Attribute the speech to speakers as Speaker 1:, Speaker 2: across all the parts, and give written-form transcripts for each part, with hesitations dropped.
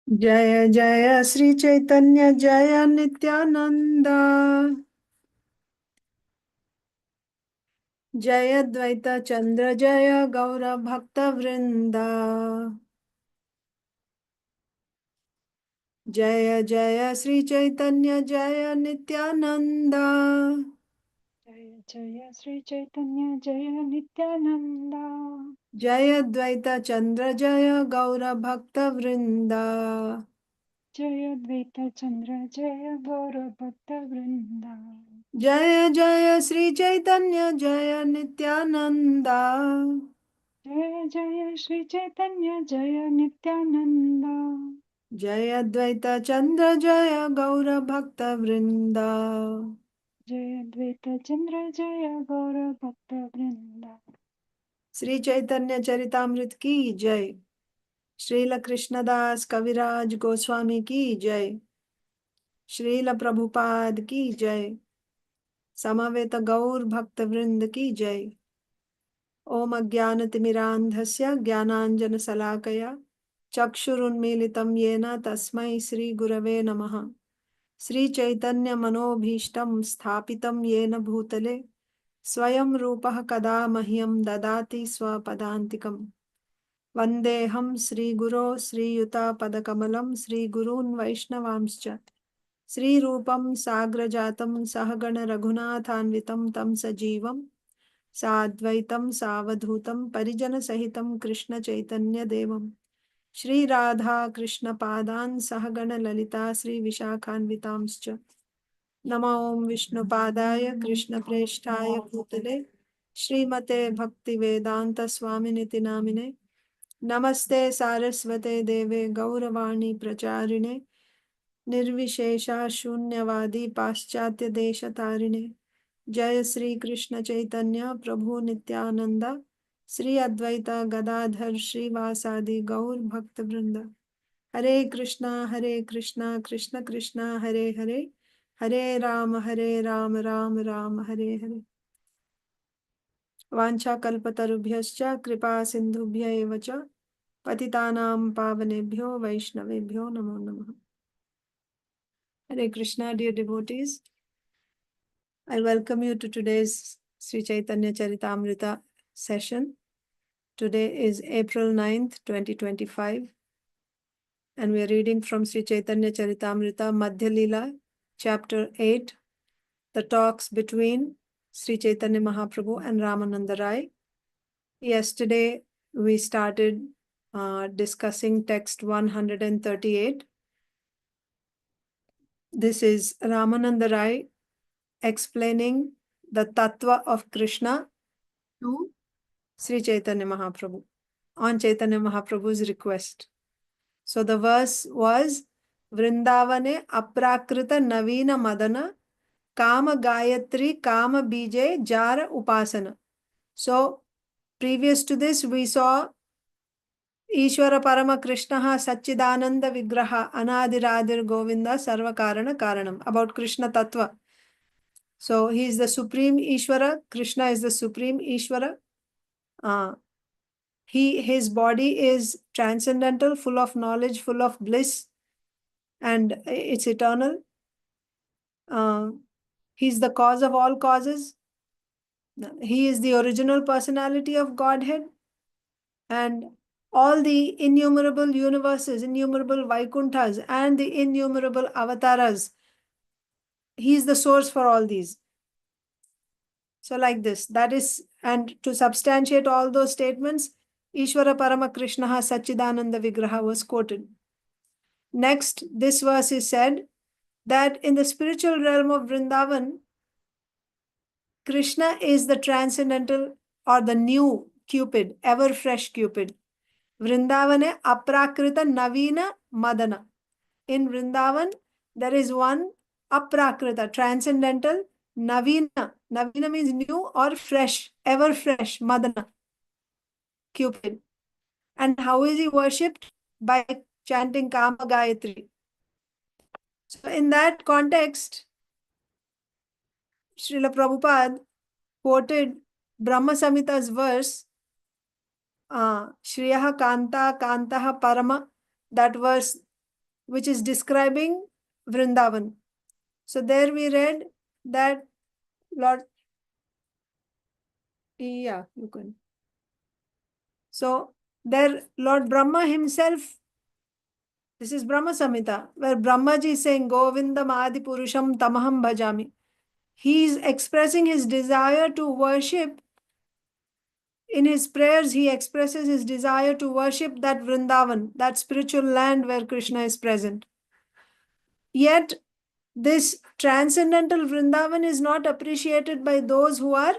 Speaker 1: जय जय श्री चैतन्य जय नित्यानंद। जय द्वैत चंद्र जय गौर भक्त वृंदा। जय जय श्री चैतन्य जय नित्यानंद।
Speaker 2: जय जय श्री चैतन्य जय नित्यानंदा।
Speaker 1: जय द्वैत चंद्र जय गौर भक्त वृंदा।
Speaker 2: जय द्वैत चंद्र जय गौर भक्त वृंदा।
Speaker 1: जय जय श्री चैतन्य जय नित्यानंद।
Speaker 2: जय जय श्री चैतन्य जय नित्यानंदा।
Speaker 1: जय द्वैत चंद्र जय गौर भक्त वृंदा।
Speaker 2: जय द्वैत चंद्र जय गौर भक्त वृंदा।
Speaker 1: श्री चैतन्य चरितामृत की जय। श्रील कृष्णदास कविराज गोस्वामी की जय। श्रील प्रभुपाद की जय। समवेत गौर भक्त वृंद की जय। ओम अज्ञानतिमिरान्धस्य ज्ञानाञ्जनशलाकया चक्षुरुन्मीलितं येन तस्मै श्री गुरवे नमः। श्री चैतन्य मनोभीष्टं स्थापितं येन भूतले स्वयं रूपः कदा मह्यं ददाति स्वपदान्तिकम्। वन्देऽहं श्रीगुरो श्रीयुतापदकमलं श्रीगुरून् वैष्णवांश्च श्रीरूपं साग्रजातं सहगण रघुनाथान्वितं तं सजीवं साद्वैतं सावधूतं परिजनसहितं कृष्णचैतन्यदेवं श्रीराधा कृष्णपादान् सहगण ललिता श्रीविशाखान्वितांश्च। नमो विष्णुपादाय कृष्णप्रेष्ठाय भूतले श्रीमते भक्तिवेदांत स्वामिनिति नामिने। नमस्ते सारस्वते देवे गौरवाणी प्रचारिणे निर्विशेषा शून्यवादी पाश्चात्य देशतारिणे। जय श्री कृष्ण चैतन्य प्रभु नित्यानंद श्री अद्वैत गदाधर श्रीवासादि गौर भक्त वृंद। हरे कृष्णा कृष्ण कृष्णा हरे हरे हरे राम राम राम हरे हरे। वाञ्छाकल्पतरुभ्यश्च कृपा सिन्धुभ्य एव च पतितानां पावनेभ्यो वैष्णवेभ्यो नमो नमः। Hare Krishna, dear devotees. I welcome you to today's Sri Chaitanya Charitamrita session. Today is April 9th, 2025. And we are reading from Sri Chaitanya Charitamrita, Madhya Lila, chapter 8, the talks between Sri Chaitanya Mahaprabhu and Ramananda Rai. Yesterday, we started discussing text 138. This is Ramananda Rai explaining the tattva of Krishna to Sri Chaitanya Mahaprabhu on Chaitanya Mahaprabhu's request. So the verse was Vṛndāvane aprākṛta navīna madana kāma-gāyatrī kāma-bīje jara upāsana. So previous to this, we saw Ishvara parama Kṛṣṇah Satchidananda Vigraha Anadiradir Govinda Sarva Karana Karanam, about Krishna Tattva. So he is the supreme Ishvara, Krishna is the supreme Ishvara. His body is transcendental, full of knowledge, full of bliss, and it's eternal. He's the cause of all causes. He is the original personality of Godhead, and all the innumerable universes, innumerable Vaikunthas, and the innumerable avatars, he is the source for all these. So like this, that is, and to substantiate all those statements, Ishvara Parama Kṛṣṇah Satchidananda Vigraha was quoted. Next, this verse is said that in the spiritual realm of Vrindavan, Krishna is the transcendental or the new Cupid, ever fresh Cupid. Vṛndāvane aprākṛta navīna madana. In Vrindavan, there is one aprākṛta, transcendental, navīna. Navīna means new or fresh, ever fresh, madana, Cupid. And how is he worshipped? By chanting Kāma-gāyatrī. So in that context, Srila Prabhupada quoted Brahma Samhita's verse, sriyah kanta kantaha parama. That verse which is describing Vrindavan. So there we read that Lord, yeah, you can. So there Lord Brahma himself, this is Brahma Samhita, where Brahmaji is saying, Govindam Adi Purusham Tamaham Bhajami. He is expressing his desire to worship. In his prayers, he expresses his desire to worship that Vrindavan, that spiritual land where Krishna is present. Yet, this transcendental Vrindavan is not appreciated by those who are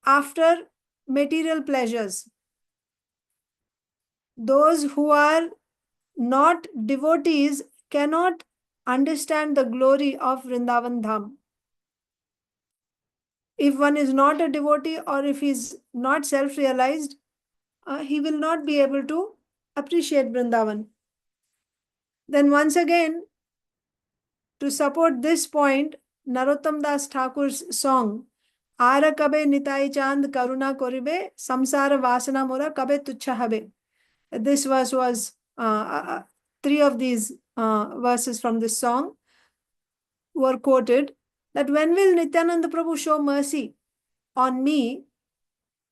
Speaker 1: after material pleasures. Those who are not devotees cannot understand the glory of Vrindavan Dham. If one is not a devotee or if he is not self-realized, he will not be able to appreciate Vrindavan. Then once again, to support this point, Narottam Das Thakur's song, Ara kabe nitai chand karuna koribe, samsara vasana mora kabe tuchha habe. This verse was, three of these verses from this song were quoted, that when will Nityananda Prabhu show mercy on me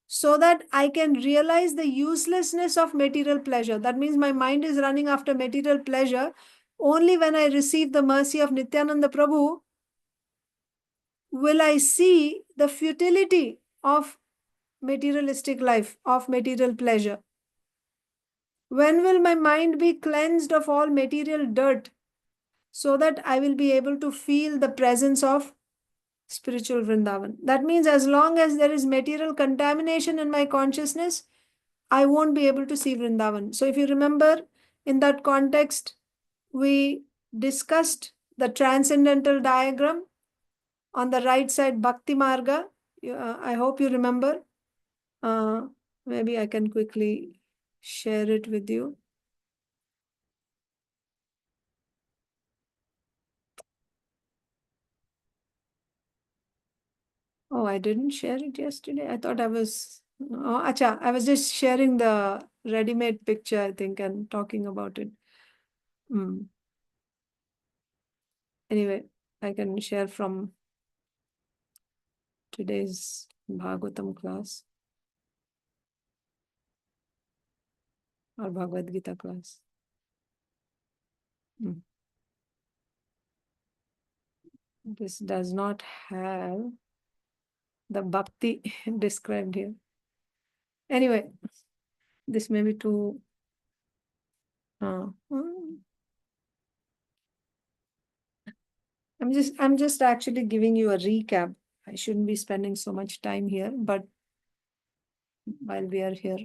Speaker 1: so that I can realize the uselessness of material pleasure. That means my mind is running after material pleasure. Only when I receive the mercy of Nityananda Prabhu will I see the futility of materialistic life, of material pleasure. When will my mind be cleansed of all material dirt so that I will be able to feel the presence of spiritual Vrindavan? That means as long as there is material contamination in my consciousness, I won't be able to see Vrindavan. So if you remember, in that context, we discussed the transcendental diagram. On the right side, Bhakti Marga. I hope you remember. Maybe I can quickly share it with you. Oh, I didn't share it yesterday. I thought I was... Oh, acha, I was just sharing the ready-made picture, I think, and talking about it. Anyway, I can share from today's Bhagavatam class or Bhagavad Gita class. This does not have the bhakti described here. Anyway, this may be too... I'm just actually giving you a recap. I shouldn't be spending so much time here, but while we are here.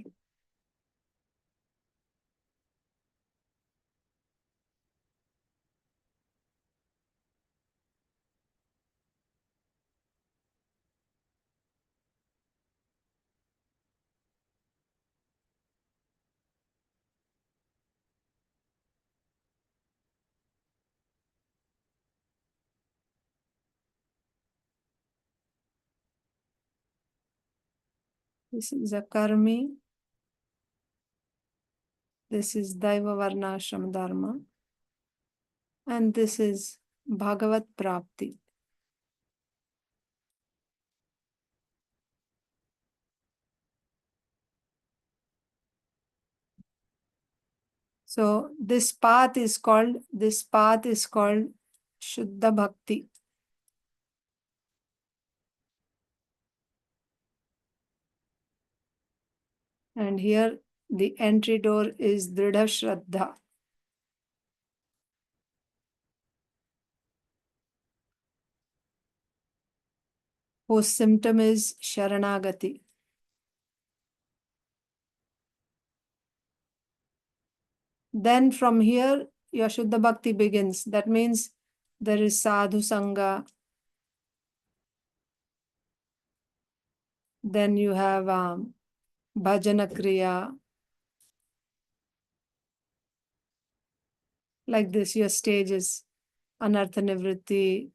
Speaker 1: This is a karmi. This is Daiva Varna Ashram Dharma. And this is Bhagavat Prapti. So this path is called Shuddha Bhakti. And here the entry door is Dridha Shraddha. Whose symptom is Sharanagati. Then from here, your Shuddha Bhakti begins. That means there is Sadhu Sangha. Then you have Bhajana Kriya. Like this, your stages. Anartha Nivritti,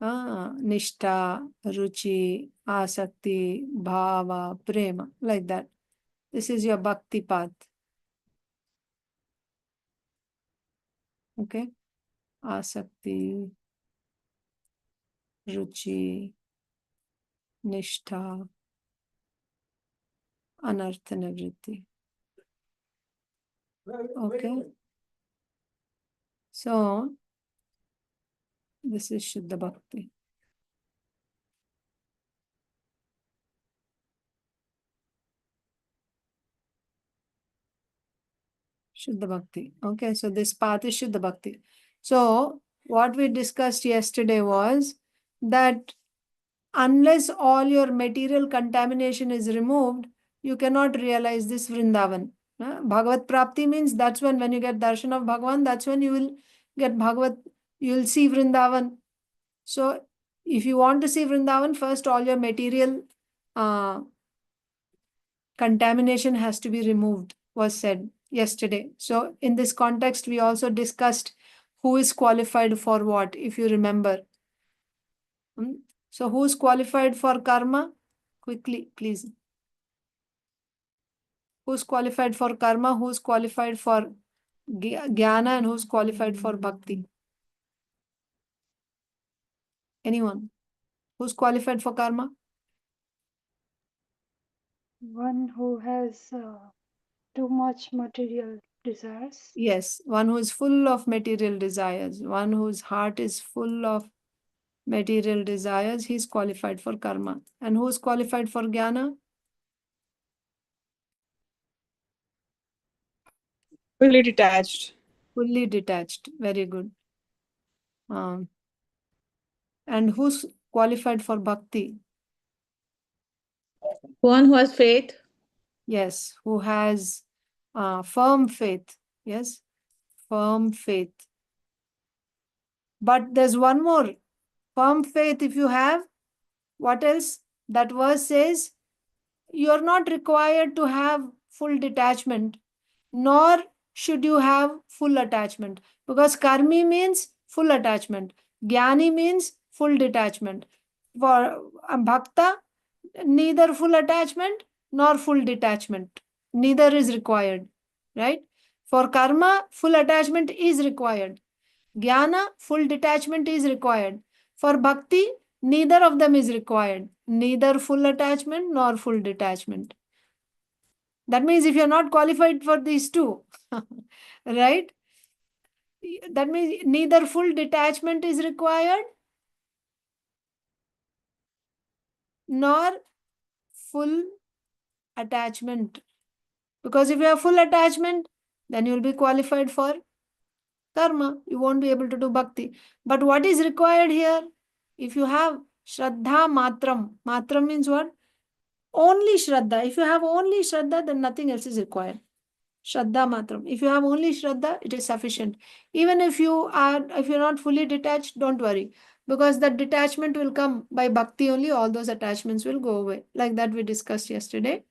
Speaker 1: Nishtha, Ruchi, Asakti, Bhava, Prema. Like that. This is your Bhakti path. Okay. Asakti, ruchi, nishtha, anartha nivritti. Okay. So, this is Shuddha Bhakti. Shuddha Bhakti. Okay, so this path is Shuddha Bhakti. So, what we discussed yesterday was that unless all your material contamination is removed, you cannot realize this Vrindavan. Bhagavat Prapti means that's when you get darshan of Bhagavan, that's when you will get Bhagavat, you will see Vrindavan. So, if you want to see Vrindavan, first all your material contamination has to be removed, was said yesterday. So, in this context, we also discussed who is qualified for what, if you remember. So, who is qualified for karma? Quickly, please. Who's qualified for karma? Who's qualified for jnana? And who's qualified for bhakti? Anyone? Who's qualified for karma?
Speaker 2: One who has too much material desires.
Speaker 1: Yes, one who is full of material desires, one whose heart is full of material desires, he's qualified for karma. And who's qualified for jnana?
Speaker 3: Fully detached.
Speaker 1: Fully detached. Very good. And who's qualified for bhakti?
Speaker 3: One who has faith.
Speaker 1: Yes, who has firm faith. Yes, firm faith. But there's one more. Firm faith, if you have, what else? That verse says, you're not required to have full detachment, nor should you have full attachment. Because karmi means full attachment. Jnani means full detachment. For bhakta, neither full attachment nor full detachment. Neither is required. Right? For karma, full attachment is required. Jnana, full detachment is required. For bhakti, neither of them is required. Neither full attachment nor full detachment. That means if you're not qualified for these two, right? That means neither full detachment is required nor full attachment. Because if you have full attachment, then you'll be qualified for karma. You won't be able to do bhakti. But what is required here? If you have Shraddha Matram, Matram means what? Only Shraddha. If you have only Shraddha, then nothing else is required. Shraddha Matram. If you have only Shraddha, it is sufficient. Even if you're not fully detached, don't worry. Because that detachment will come by bhakti only, all those attachments will go away. Like that we discussed yesterday.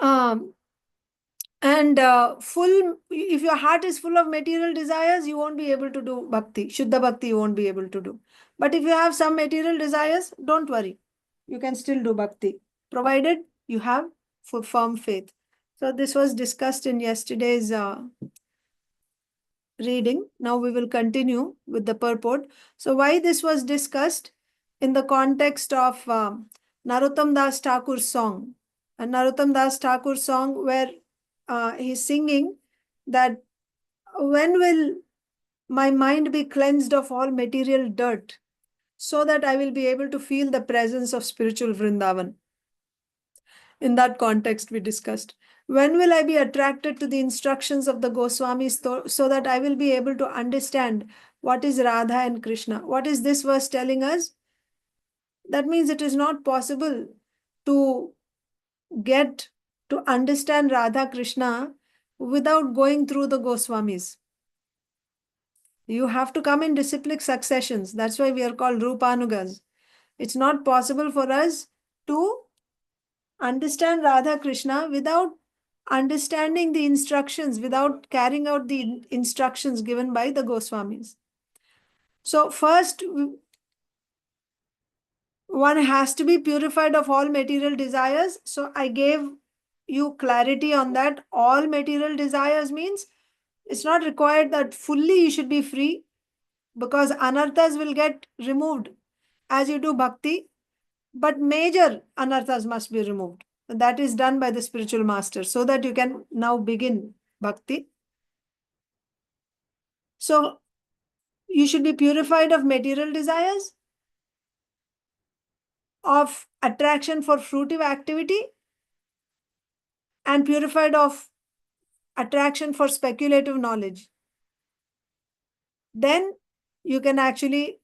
Speaker 1: And if your heart is full of material desires, you won't be able to do bhakti. Shuddha bhakti you won't be able to do. But if you have some material desires, don't worry. You can still do bhakti, provided you have firm faith. So this was discussed in yesterday's reading. Now we will continue with the purport. So why this was discussed? In the context of Narottama Das Thakur's song. And Narottama Das Thakur's song where he's singing that when will my mind be cleansed of all material dirt so that I will be able to feel the presence of spiritual Vrindavan. In that context, we discussed. When will I be attracted to the instructions of the Goswamis so that I will be able to understand what is Radha and Krsna? What is this verse telling us? That means it is not possible to get to understand Radha Krishna without going through the Goswamis. You have to come in disciplic successions. That's why we are called Rupanugas. It's not possible for us to understand Radha Krishna without understanding the instructions, without carrying out the instructions given by the Goswamis. So first, one has to be purified of all material desires. So I gave you clarity on that. All material desires means It's not required that fully you should be free, because anarthas will get removed as you do bhakti, but major anarthas must be removed. That is done by the spiritual master so that you can now begin bhakti. So you should be purified of material desires, of attraction for fruitive activity, and purified of attraction for speculative knowledge. Then you can actually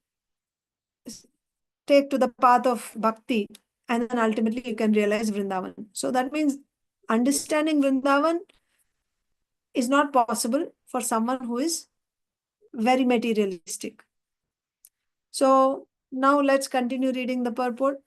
Speaker 1: take to the path of bhakti, and then ultimately you can realize Vrindavan. So that means understanding Vrindavan is not possible for someone who is very materialistic. So now let's continue reading the purport.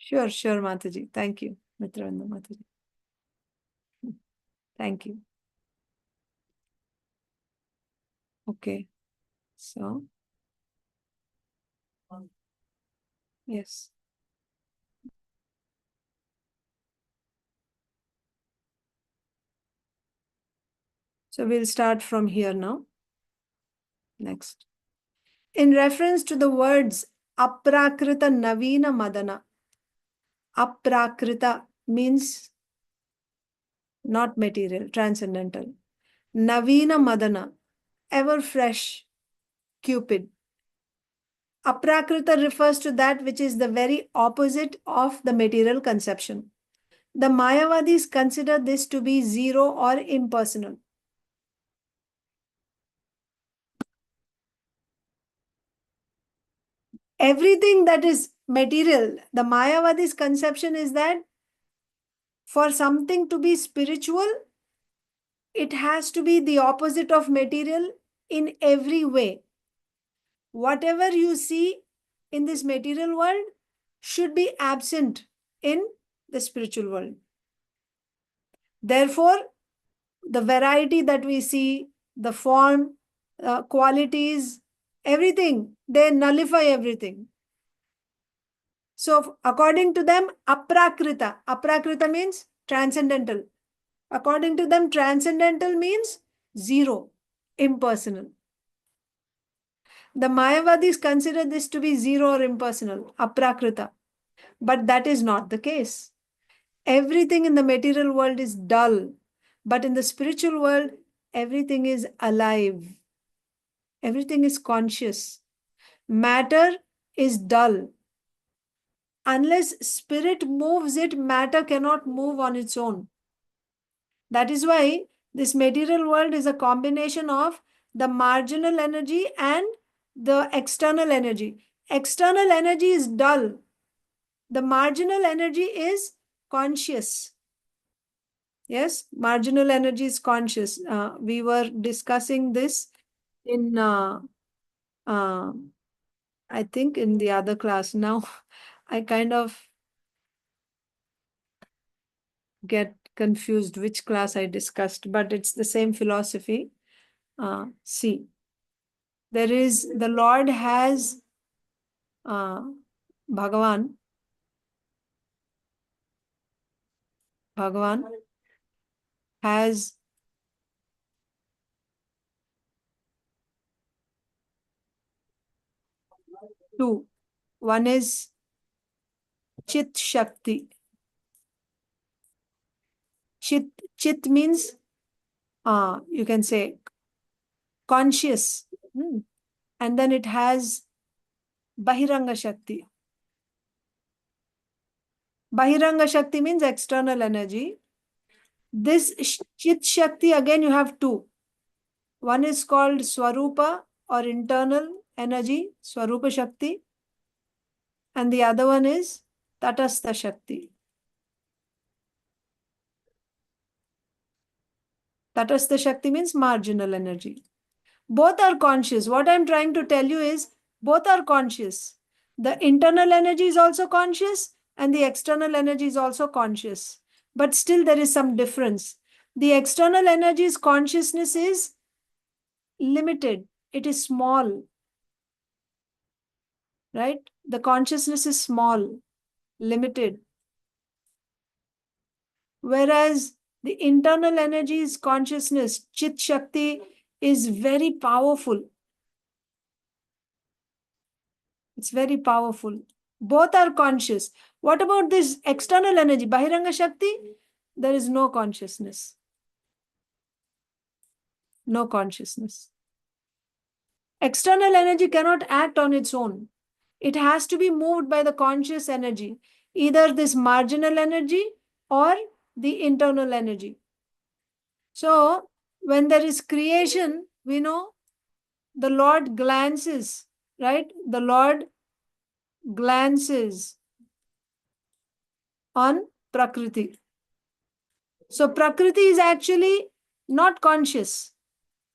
Speaker 1: Sure, Mataji. Thank you, Mitravanda Mataji. Thank you. Okay. So, yes. So we'll start from here now. Next. In reference to the words aprākṛta navīna madana. Aprākṛta means not material, transcendental. Navīna madana, ever fresh, Cupid. Aprākṛta refers to that which is the very opposite of the material conception. The Mayavadis consider this to be zero or impersonal. Everything that is material, the Mayavadis' conception is that for something to be spiritual, it has to be the opposite of material in every way. Whatever you see in this material world should be absent in the spiritual world. Therefore, the variety that we see, the form, qualities, everything, they nullify everything. So, according to them, aprākṛta means transcendental. According to them, transcendental means zero, impersonal. The Mayavadis consider this to be zero or impersonal, aprākṛta. But that is not the case. Everything in the material world is dull. But in the spiritual world, everything is alive. Everything is conscious. Matter is dull. Unless spirit moves it, matter cannot move on its own. That is why this material world is a combination of the marginal energy and the external energy. External energy is dull. The marginal energy is conscious. Yes, marginal energy is conscious. We were discussing this in, I think in the other class. Now, I kind of get confused which class I discussed, but it's the same philosophy. See, there is, the Lord has Bhagavan has two. One is Chit Shakti. Chit means, you can say, conscious. And then it has Bahiranga Shakti. Bahiranga Shakti means external energy. This Chit Shakti, again, you have two. One is called Swarupa or internal energy, Swarupa Shakti. And the other one is Tatastha Shakti. Tatastha Shakti means marginal energy. Both are conscious. What I'm trying to tell you is Both are conscious. The internal energy is also conscious and the external energy is also conscious. But still there is some difference. The external energy's consciousness is limited. It is small. Right? The consciousness is small, limited. Whereas the internal energy's consciousness, Chit Shakti, is very powerful. It's very powerful. Both are conscious. What about this external energy, Bahiranga Shakti? There is no consciousness. No consciousness. External energy cannot act on its own. It has to be moved by the conscious energy, either this marginal energy or the internal energy. So, when there is creation, we know the Lord glances, right? The Lord glances on Prakriti. So, Prakriti is actually not conscious.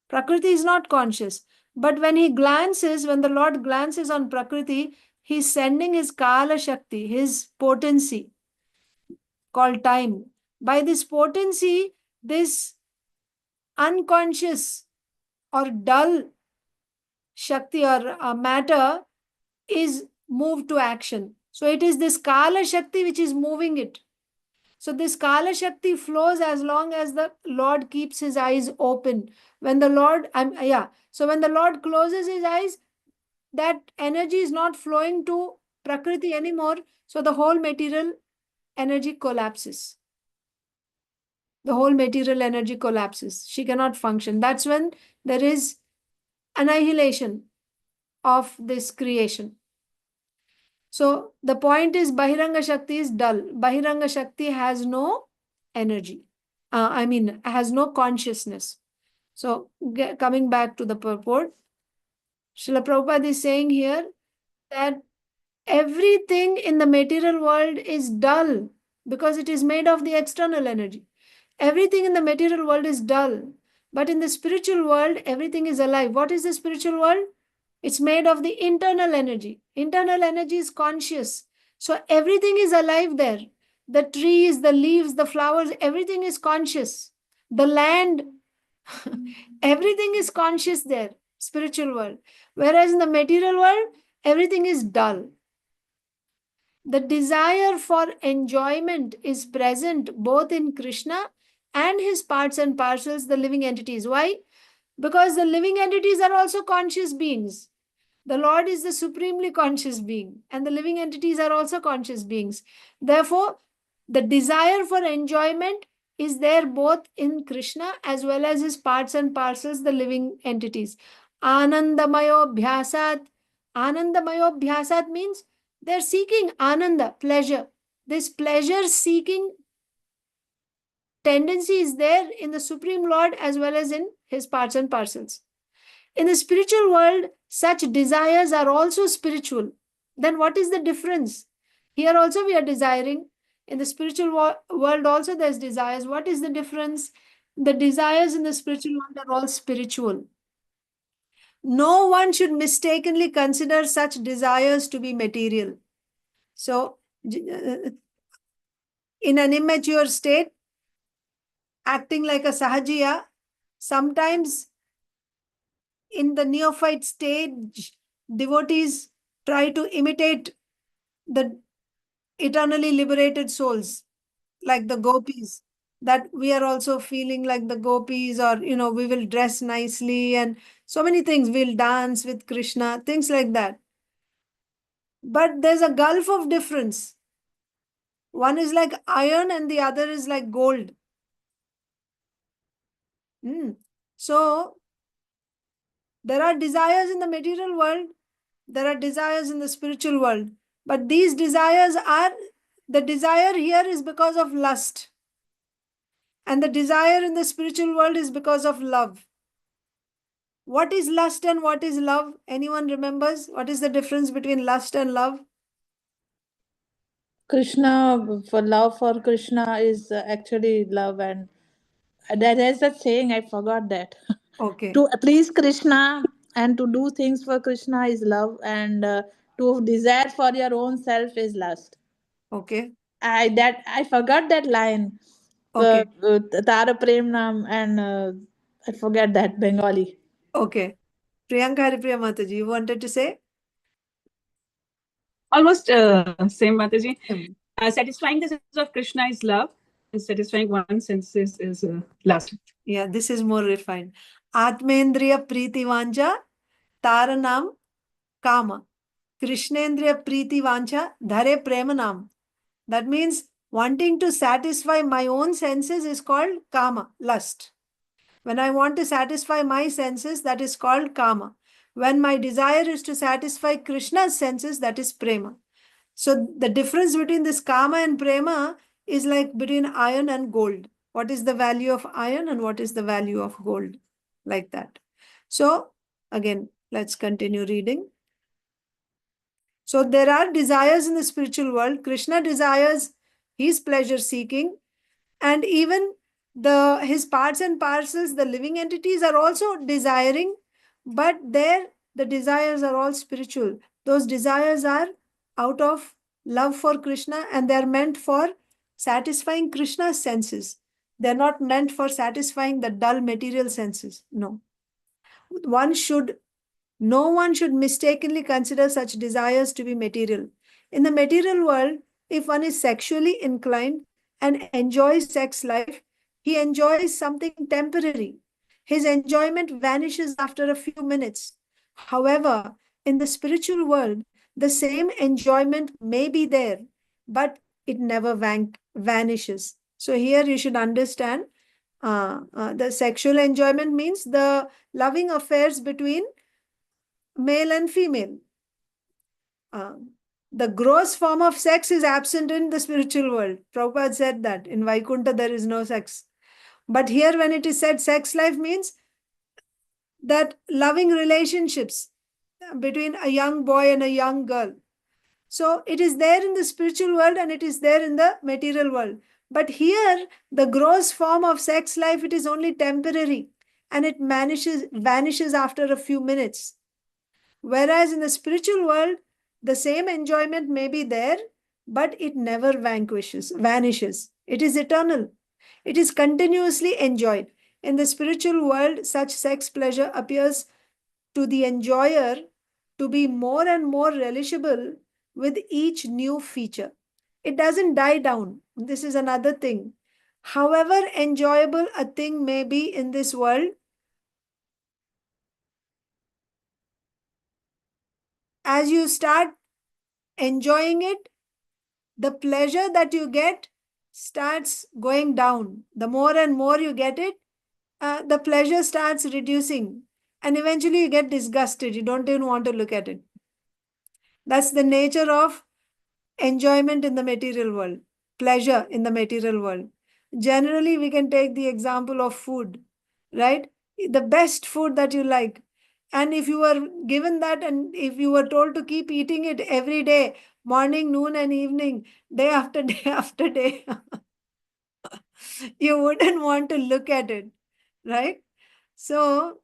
Speaker 1: Prakriti is not conscious. But when he glances, when the Lord glances on Prakriti, he's sending his Kala Shakti, his potency, called time. By this potency, this unconscious or dull Shakti or matter is moved to action. So it is this Kala Shakti which is moving it. So this Kala Shakti flows as long as the Lord keeps his eyes open. When the Lord, so when the Lord closes his eyes, that energy is not flowing to Prakriti anymore. So the whole material energy collapses. The whole material energy collapses. She cannot function. That's when there is annihilation of this creation. So the point is Bahiranga Shakti is dull. Bahiranga Shakti has no energy. Has no consciousness. So coming back to the purport, Srila Prabhupada is saying here that everything in the material world is dull because it is made of the external energy. Everything in the material world is dull. But in the spiritual world, everything is alive. What is the spiritual world? It's made of the internal energy. Internal energy is conscious. So everything is alive there. The trees, the leaves, the flowers, everything is conscious. The land, everything is conscious there, spiritual world. Whereas in the material world, everything is dull. The desire for enjoyment is present both in Kṛṣṇa and his parts and parcels, the living entities. Why? Because the living entities are also conscious beings. The Lord is the supremely conscious being, and the living entities are also conscious beings. Therefore, the desire for enjoyment is there both in Kṛṣṇa as well as his parts and parcels, the living entities. Anandamayo bhyasat. Anandamayo bhyasat means they're seeking ananda, pleasure. This pleasure-seeking tendency is there in the Supreme Lord as well as in his parts and parcels. In the spiritual world, such desires are also spiritual. Then what is the difference? Here also we are desiring. In the spiritual world also there's desires. What is the difference? The desires in the spiritual world are all spiritual. No one should mistakenly consider such desires to be material. So, in an immature state, acting like a sahajiya, sometimes in the neophyte stage, devotees try to imitate the eternally liberated souls, like the gopis, that we are also feeling like the gopis, or, we will dress nicely and so many things. We'll dance with Kṛṣṇa, things like that. But there's a gulf of difference. One is like iron and the other is like gold. So, there are desires in the material world, there are desires in the spiritual world. But these desires the desire here is because of lust. And the desire in the spiritual world is because of love. What is lust and what is love? Anyone remembers? What is the difference between lust and love?
Speaker 3: Krishna, for love for Krishna is actually love, and there's that saying, I forgot that.
Speaker 1: Okay.
Speaker 3: To please Krishna, and to do things for Krishna is love, and to desire for your own self is lust.
Speaker 1: Okay.
Speaker 3: I forgot that line.
Speaker 1: Okay.
Speaker 3: Tara Prem Nam, and I forget that Bengali.
Speaker 1: Okay. Priyanka Haripriya Mataji, you wanted to say?
Speaker 4: Almost same, Mataji.
Speaker 1: Same.
Speaker 4: Satisfying the senses of Krishna is love, and satisfying one's senses is lust.
Speaker 1: Yeah, this is more refined. Atmendriya Priti Vanja Taranam Kama. Krishnendriya Priti Vancha Dhare Premanam. That means wanting to satisfy my own senses is called Kama, lust. When I want to satisfy my senses, that is called Kama. When my desire is to satisfy Krishna's senses, that is Prema. So the difference between this Kama and Prema is like between iron and gold. What is the value of iron and what is the value of gold? Like that. So again, let's continue reading. So there are desires in the spiritual world. Krishna desires his pleasure seeking, and even his parts and parcels, the living entities, are also desiring, but there the desires are all spiritual. Those desires are out of love for Krishna, and they are meant for satisfying Krishna's senses. They're not meant for satisfying the dull material senses. No. No one should mistakenly consider such desires to be material. In the material world, if one is sexually inclined and enjoys sex life, he enjoys something temporary. His enjoyment vanishes after a few minutes. However, in the spiritual world, the same enjoyment may be there, but it never vanishes. So here you should understand the sexual enjoyment means the loving affairs between male and female. The gross form of sex is absent in the spiritual world. Prabhupada said that in Vaikuntha there is no sex. But here when it is said sex life means that loving relationships between a young boy and a young girl. So it is there in the spiritual world and it is there in the material world. But here, the gross form of sex life, it is only temporary and it vanishes after a few minutes. Whereas in the spiritual world, the same enjoyment may be there, but it never vanishes. It is eternal. It is continuously enjoyed. In the spiritual world, such sex pleasure appears to the enjoyer to be more and more relishable with each new feature. It doesn't die down. This is another thing. However enjoyable a thing may be in this world, as you start enjoying it, the pleasure that you get starts going down. The more and more you get it, the pleasure starts reducing. And eventually you get disgusted. You don't even want to look at it. That's the nature of enjoyment in the material world, pleasure in the material world. Generally, we can take the example of food, right? The best food that you like. And if you were given that and if you were told to keep eating it every day, morning, noon, and evening, day after day after day, you wouldn't want to look at it, right? So,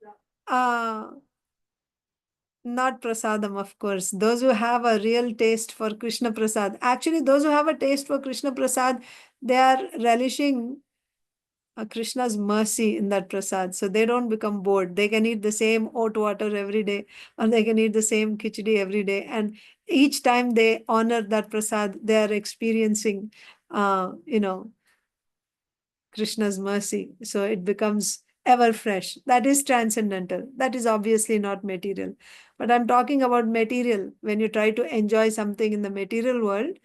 Speaker 1: not prasadam, of course. Those who have a real taste for Krishna Prasad. Actually, those who have a taste for Krishna Prasad, they are relishing Krishna's mercy in that prasad. So they don't become bored. They can eat the same oat water every day, or they can eat the same khichdi every day. And each time they honor that prasad, they are experiencing, Krishna's mercy. So it becomes ever fresh. That is transcendental. That is obviously not material. But I'm talking about material. When you try to enjoy something in the material world,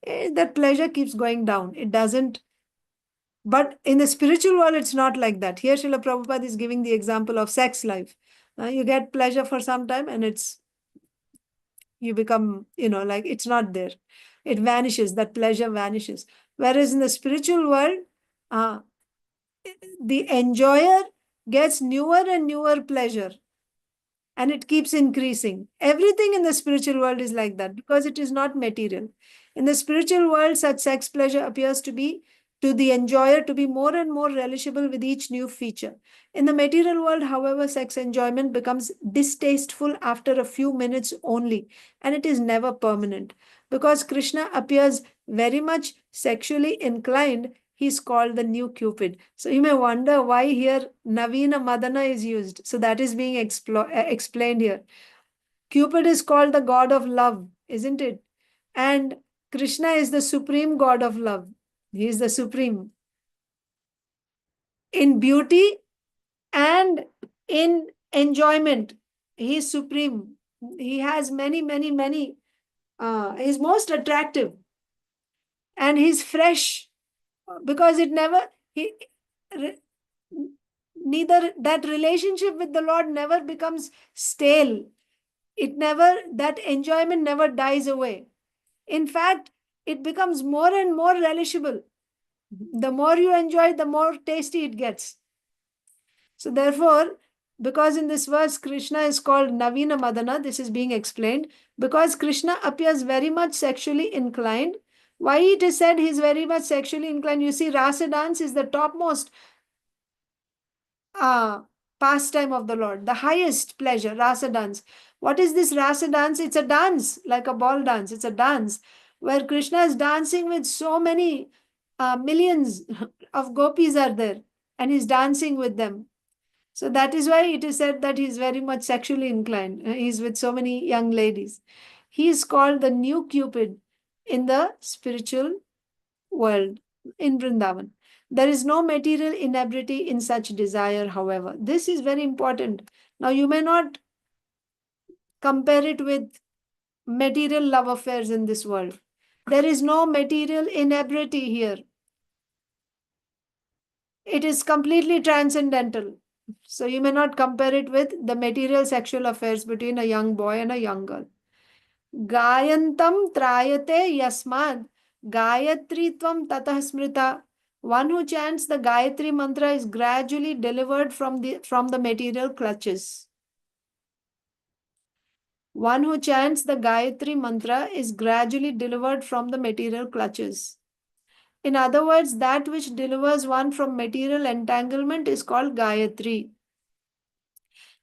Speaker 1: that pleasure keeps going down. It doesn't. But in the spiritual world, it's not like that. Here, Srila Prabhupada is giving the example of sex life. You get pleasure for some time and you become, like it's not there. It vanishes. That pleasure vanishes. Whereas in the spiritual world, the enjoyer gets newer and newer pleasure and it keeps increasing. Everything in the spiritual world is like that because it is not material. In the spiritual world, such sex pleasure appears to to the enjoyer to be more and more relishable with each new feature. In the material world, however, sex enjoyment becomes distasteful after a few minutes only, and it is never permanent. Because Kṛṣṇa appears very much sexually inclined, he is called the new Cupid. So you may wonder why here navīna madana is used. So that is being explained here. Cupid is called the god of love, isn't it? And Kṛṣṇa is the supreme god of love. He is the supreme. In beauty and in enjoyment, he is supreme. He has many, he is most attractive. And he's fresh because neither that relationship with the Lord never becomes stale. That enjoyment never dies away. In fact, it becomes more and more relishable. The more you enjoy, the more tasty it gets. So therefore, because in this verse, Kṛṣṇa is called navīna madana, this is being explained, because Kṛṣṇa appears very much sexually inclined. Why it is said he is very much sexually inclined? You see, rasa dance is the topmost pastime of the Lord, the highest pleasure, rasa dance. What is this rasa dance? It's a dance, like a ball dance. It's a dance where Kṛṣṇa is dancing with so many millions of gopis are there, and he's dancing with them. So that is why it is said that he is very much sexually inclined. He is with so many young ladies. He is called the new Cupid in the spiritual world, in Vrindavan. There is no material inebriety in such desire, however. This is very important. Now, you may not compare it with material love affairs in this world. There is no material inebriety here. It is completely transcendental. So you may not compare it with the material sexual affairs between a young boy and a young girl. Gayantam trayate yasmad Gayatri tvam tatah smrita. One who chants the Gayatri mantra is gradually delivered from the material clutches. One who chants the Gayatri mantra is gradually delivered from the material clutches. In other words, that which delivers one from material entanglement is called Gayatri.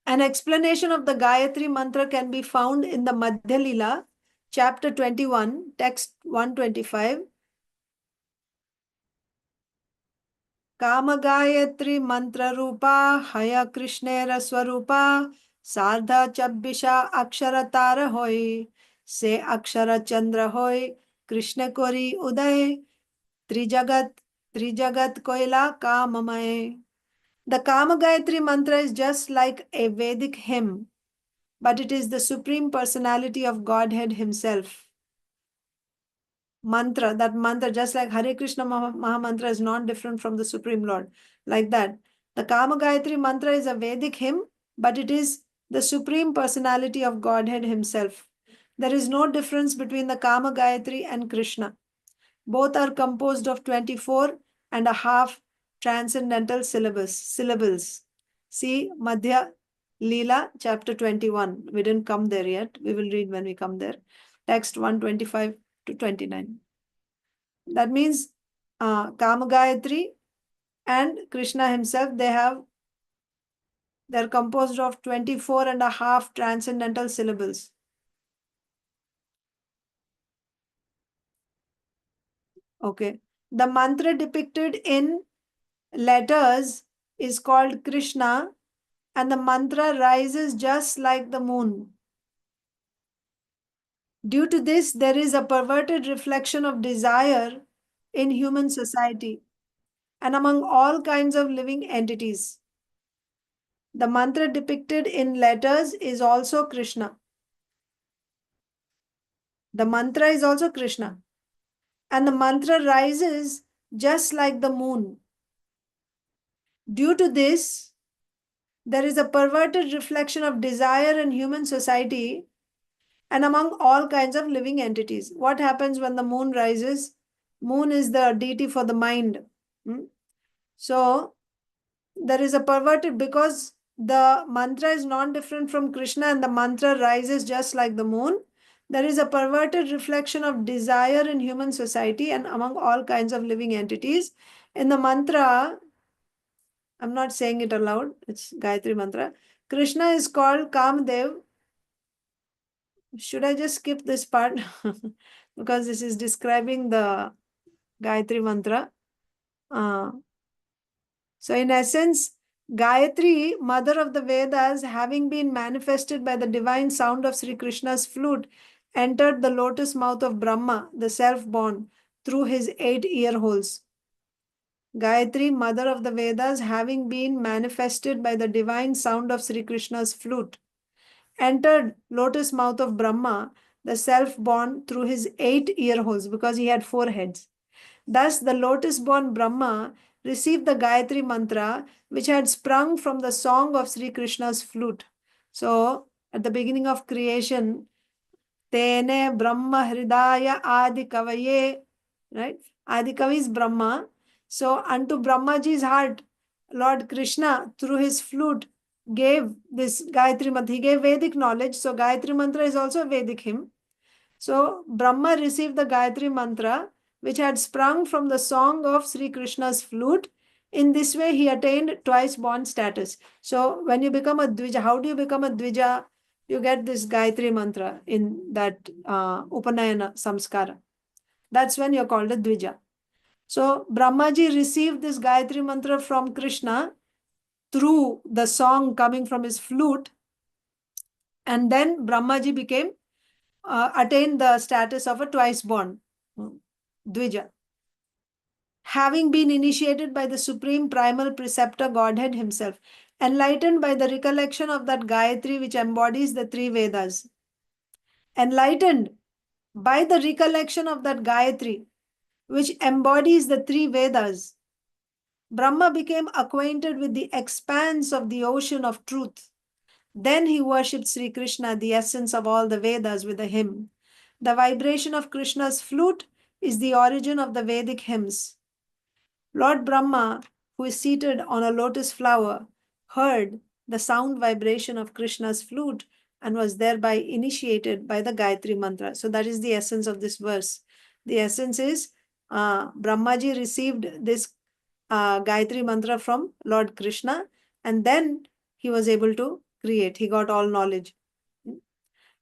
Speaker 1: An explanation of the Gayatri mantra can be found in the Madhya Lila, chapter 21, text 125. Kāma-gāyatrī mantra rūpa haya Kṛṣṇera swarupa sārdha chabbisha akshara tara hoy se akshara chandra hoy Kṛṣṇa kori uday trijagat koila kāmamaye. The Kāma-gāyatrī mantra is just like a Vedic hymn, but it is the Supreme Personality of Godhead Himself. Mantra, that mantra, just like Hare Krishna Maha Mantra is not different from the Supreme Lord. Like that, the Kāma-gāyatrī mantra is a Vedic hymn, but it is the Supreme Personality of Godhead Himself. There is no difference between the Kāma-gāyatrī and Kṛṣṇa. Both are composed of 24 and a half transcendental syllables. See Madhya Lila, chapter 21. We didn't come there yet. We will read when we come there. Text 125 to 29. That means Kāma-gāyatrī and Kṛṣṇa himself, they're composed of 24 and a half transcendental syllables. Okay. The mantra depicted in letters is called Kṛṣṇa, and the mantra rises just like the moon. Due to this, there is a perverted reflection of desire in human society and among all kinds of living entities. The mantra depicted in letters is also Kṛṣṇa. The mantra is also Kṛṣṇa. And the mantra rises just like the moon. Due to this, there is a perverted reflection of desire in human society and among all kinds of living entities. What happens when the moon rises? Moon is the deity for the mind. So, there is a perverted, because the mantra is non-different from Kṛṣṇa and the mantra rises just like the moon, there is a perverted reflection of desire in human society and among all kinds of living entities. In the mantra, I'm not saying it aloud, it's Gayatri mantra. Kṛṣṇa is called Kāma-dev. Should I just skip this part? Because this is describing the Gayatri mantra. So in essence, Gayatri, mother of the Vedas, having been manifested by the divine sound of Sri Krishna's flute, entered the lotus mouth of Brahma, the self-born, through his 8 ear holes. Gayatri, mother of the Vedas, having been manifested by the divine sound of Sri Krishna's flute, entered lotus mouth of Brahma, the self-born, through his 8 ear holes, because he had 4 heads. Thus, the lotus-born Brahma received the Gayatri mantra, which had sprung from the song of Sri Krishna's flute. So, at the beginning of creation, Tene Brahma Hridaya Adi Kavaye, right? Adi Kavi is Brahma. So, unto Brahmaji's heart, Lord Kṛṣṇa, through his flute, gave this Gayatri mantra. He gave Vedic knowledge. So, Gayatri mantra is also a Vedic hymn. So, Brahma received the Gayatri mantra, which had sprung from the song of Sri Krishna's flute. In this way, he attained twice-born status. So, when you become a Dvija, how do you become a Dvija? You get this Gayatri mantra in that Upanayana Samskara. That's when you're called a Dvija. So, Brahmaji received this Gayatri mantra from Kṛṣṇa through the song coming from his flute. And then Brahmaji became attained the status of a twice-born Dvija. Having been initiated by the Supreme Primal Preceptor Godhead himself, enlightened by the recollection of that Gayatri which embodies the 3 Vedas. Enlightened by the recollection of that Gayatri which embodies the 3 Vedas, Brahma became acquainted with the expanse of the ocean of truth. Then he worshipped Sri Kṛṣṇa, the essence of all the Vedas, with a hymn. The vibration of Krishna's flute is the origin of the Vedic hymns. Lord Brahma, who is seated on a lotus flower, heard the sound vibration of Krishna's flute and was thereby initiated by the Gayatri mantra. So that is the essence of this verse. The essence is Brahmaji received this Gayatri mantra from Lord Kṛṣṇa, and then he was able to create. He got all knowledge.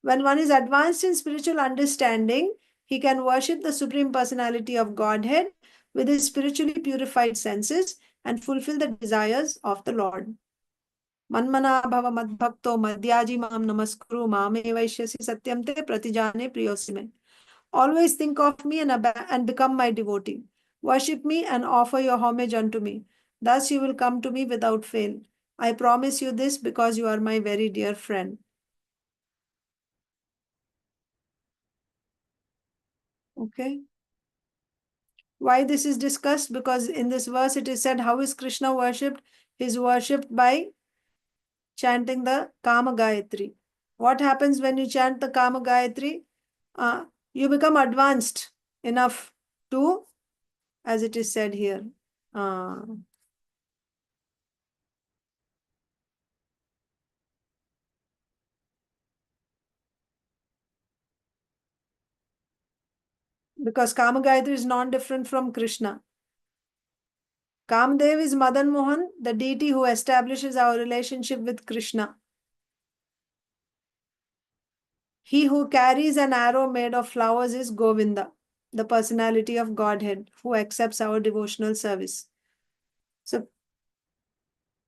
Speaker 1: When one is advanced in spiritual understanding, he can worship the Supreme Personality of Godhead with his spiritually purified senses and fulfill the desires of the Lord. Manmana bhava madbhakto madhyaji mam namaskuru mame vaishyasi satyam te pratijane priyosime. Always think of me and become my devotee. Worship me and offer your homage unto me. Thus you will come to me without fail. I promise you this because you are my very dear friend. Okay. Why this is discussed? Because in this verse it is said, how is Kṛṣṇa worshipped? He is worshipped by chanting the Kāma-gāyatrī. What happens when you chant the Kāma-gāyatrī? You become advanced enough to, as it is said here, because Kāma-gāyatrī is non-different from Kṛṣṇa. Kāma-dev is Madan Mohan, the deity who establishes our relationship with Kṛṣṇa. He who carries an arrow made of flowers is Govinda, the personality of Godhead, who accepts our devotional service. So,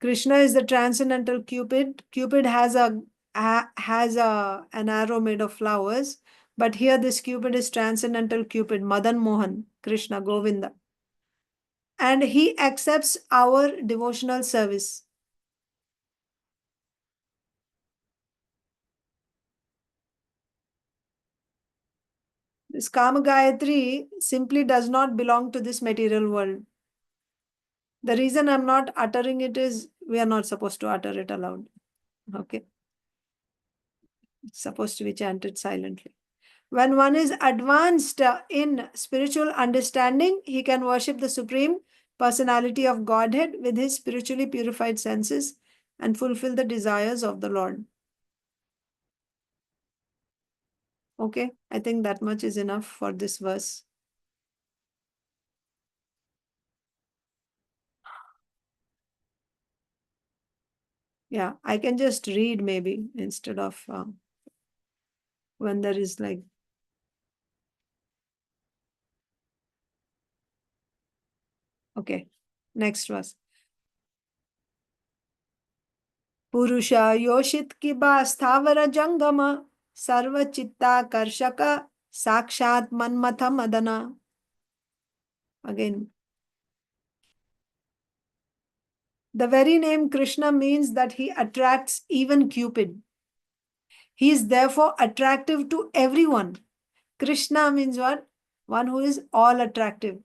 Speaker 1: Kṛṣṇa is the transcendental Cupid. Cupid has an arrow made of flowers, but here this Cupid is transcendental Cupid, Madan Mohan, Kṛṣṇa, Govinda. And he accepts our devotional service. This Kāma-gāyatrī simply does not belong to this material world. The reason I'm not uttering it is we are not supposed to utter it aloud. Okay. It's supposed to be chanted silently. When one is advanced in spiritual understanding, he can worship the Supreme Personality of Godhead with his spiritually purified senses and fulfill the desires of the Lord. Okay, I think that much is enough for this verse. Yeah, I can just read maybe instead of when there is like. Okay, next verse. Purusha yoshit kiba sthavara jangama sarva chitta karshaka sakshat manmatha madana. Again. The very name Kṛṣṇa means that he attracts even Cupid. He is therefore attractive to everyone. Kṛṣṇa means what? One who is all attractive.